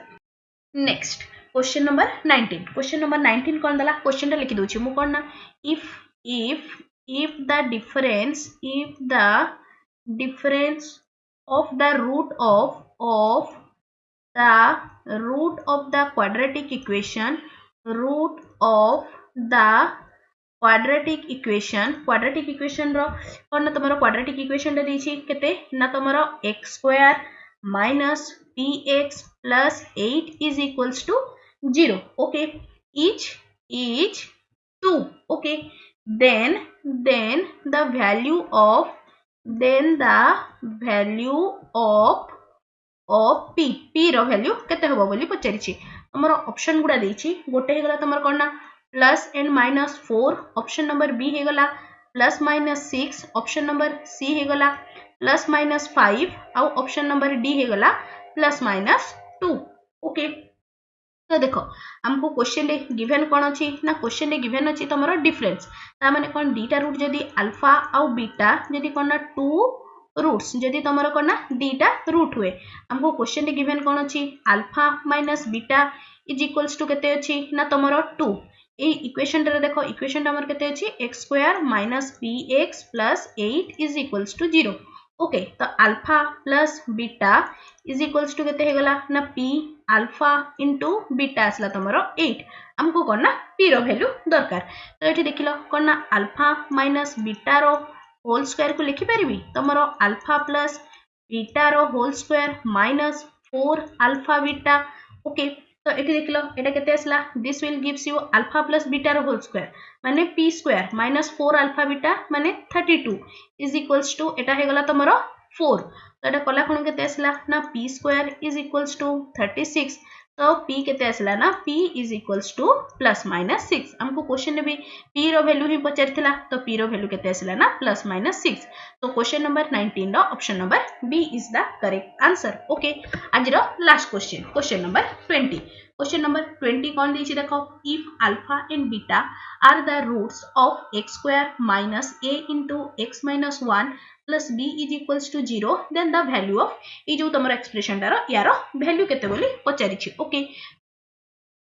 next question number 19 कोन दला क्वेश्चन टा लिखि दोछि मु कोन ना if the difference of the root of the quadratic equation रो कोन ना तमरो क्वाड्रेटिक इक्वेशन रे देछि केते ना तमरो x square minus px plus 8 is equals to 0 okay each 2 okay then the value of p रो वैल्यू केते होबो बोली पचरिछि हमरो ऑप्शन गुडा देछि गोटे हे गला तमरो कोन ना plus and minus 4 option number B हे गला plus minus 6 option number C हे गला प्लस माइनस 5 आउ ऑप्शन नंबर डी हे गला प्लस माइनस 2 ओके तो देख आमको क्वेश्चन रे गिवन कौन अच्छी ना क्वेश्चन रे गिवन अच्छी तुम डिफरेन्स ताने कौन दीटा रूट जदि अल्फा आउ बीटा जदि कौन ना टू रूट्स जदि तुम कौन ना दीटा रूट हुए आमको क्वेश्चन रे गिवन कौन अच्छी alpha minus beta is equals to केते अच्छी ना तुम 2 ये इक्वेशन रे देखो इक्वेशन हमर केते अच्छी x square minus px plus 8 is equals to 0 okay तो alpha plus beta is equals to केते हेगला ना p अल्फा इंटू बीटा आसला तुमर 8 हमको कौन ना p रो वैल्यू दरकार तो ये देख लो कौन ना अल्फा माइनस बीटा रो होल स्क्वायर को लिखि परिबी तुमर अल्फा प्लस बीटा रो whole square minus 4 alpha beta okay तो ये देख लो ये केते आसला this will gives you alpha plus beta रो होल स्क्वायर माने p square minus 4 alpha beta माने 32 इज इक्वल्स टू एटा हेगला तुमर 4 तो एटा कला कोन केते आसला ना p square is equals to 36 तो p केते आसला ना p is equals to plus minus 6 हमको क्वेश्चन में भी p रो वैल्यू ही पचारथिला तो p रो वैल्यू केते आसला ना प्लस माइनस 6 तो क्वेश्चन नंबर 19 रो option number b is the correct answer okay आज रो last question number 20 question number 20 कौन दी देखो if alpha and beta are the roots of x square minus a into x minus 1 plus b is equals to 0 then the value of ये जो तुम expression टार यार value केते बोली पचारि okay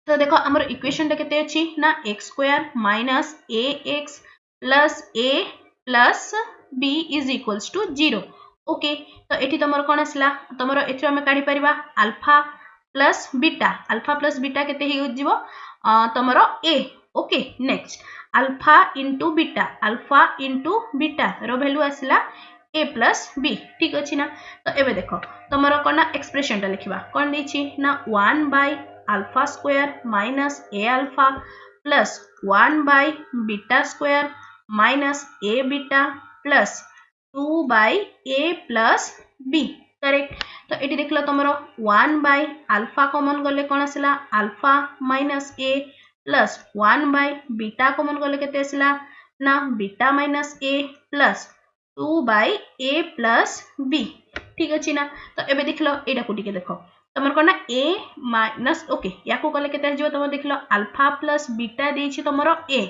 तो देखो हमर इक्वेशन केते अछि ना x square minus ax plus a plus b is equals to 0 okay तो एठी तुमर कोन आसला तुमर एथि हम काढी परिबा अल्फा प्लस बीटा केते ही जीवो तुमर a okay next alpha into beta रो वैल्यू आसला a प्लस b ठीक अछि ना तो एबे देखो तुमर कोन ना एक्सप्रेशन टा लिखिबा कोन दैछि ना 1 by alpha square minus a alpha plus 1 by beta square minus a beta plus 2 by a plus b correct तो ये देख लो तुम 1 बाय अल्फा कॉमन गले कौन आसला alpha minus a plus 1 by beta common गले केते आसला ना beta minus a plus 2 by a plus b ठीक अछि ना तो एबे देख लो एटा को टिके देखो तुमर कोन ना a माइनस ओके या को गले केते आजो तुम देख लो अल्फा प्लस बीटा देछि तुमरो a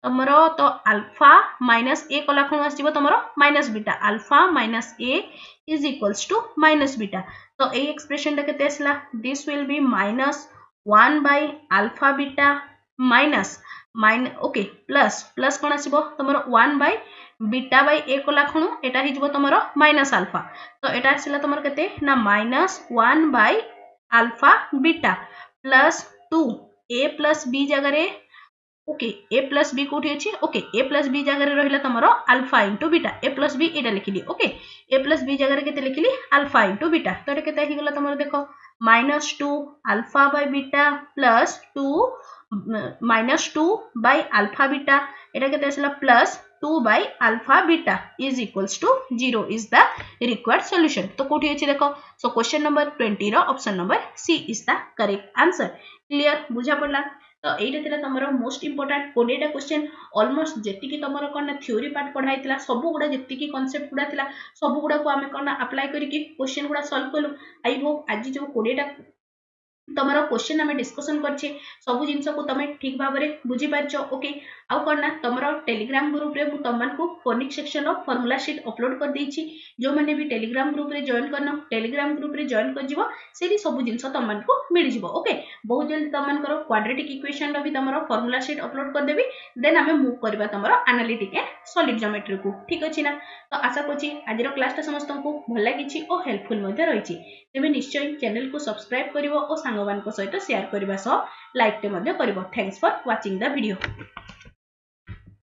तुमरो तो अल्फा माइनस a कला खन आसीबो तुमरो minus beta alpha minus a is equals to minus beta तो ए एक्सप्रेशन केते आसला this will be minus 1 by alpha beta minus okay plus कोन आसीबो तुमरो 1 बाय बीटा बाय a कला खनु एटा हि जबो तुमरो माइनस अल्फा तो एटा आसला तुमरो केते ना minus 1 by alpha beta plus 2 a plus b जगह रे ओके a प्लस b कोठी अछि ओके a प्लस b जगह रे रहिला तमरो alpha into beta a plus b एटा लिखिली ओके a प्लस b जगह रे केते लिखिली अल्फा इंटू बीटा तो एटा केते हि गेला तमरो देखो minus 2 alpha by beta plus 2 minus 2 by alpha beta एटा केते आसला plus 2 by alpha beta is equals to 0 is the required solution तो कोठी अछि देखो सो क्वेश्चन नंबर 20 रो option number C is the correct answer clear बुझा पड़ला तो एटा थिला तमरो मोस्ट इंपोर्टेंट 20 टा क्वेश्चन ऑलमोस्ट जेति की तमरो कोन थ्योरी पार्ट पढाइतिला सब गुडा जेति की कांसेप्ट गुडा थिला सब गुडा को हमें कोन अप्लाई करी की क्वेश्चन गुडा सॉल्व करलु आई होप आज जो 20 टा तमरो क्वेश्चन हमें डिस्कशन करछे सब जिंस को तमे ठीक भाव रे बुझी पारछो ओके आउ करना तमरो टेलीग्राम ग्रुप रे मु तमन को phonic section of formula sheet upload कर देछि जो माने भी टेलीग्राम ग्रुप रे जॉइन करनो टेलीग्राम ग्रुप रे जॉइन कर जिवो सेठी सब जिंस तमन को मिल जिवो ओके बहुत जल्दी तमन करो क्वाड्रेटिक इक्वेशन रो भी तमरो फार्मूला शीट अपलोड कर देबी देन हमें मूव करबा तमरो एनालिटिक एंड सॉलिड ज्योमेट्री को ठीक अछि ना तो आशा करछि आज रो क्लास ता समस्त को भल लागिछि ओ हेल्पफुल मध्ये रहिछि तेबे निश्चय चैनल को सब्सक्राइब करिवो ओ सांगवान को सहित शेयर करबा सह लाइक ते मध्ये करिवो thanks for watching the video.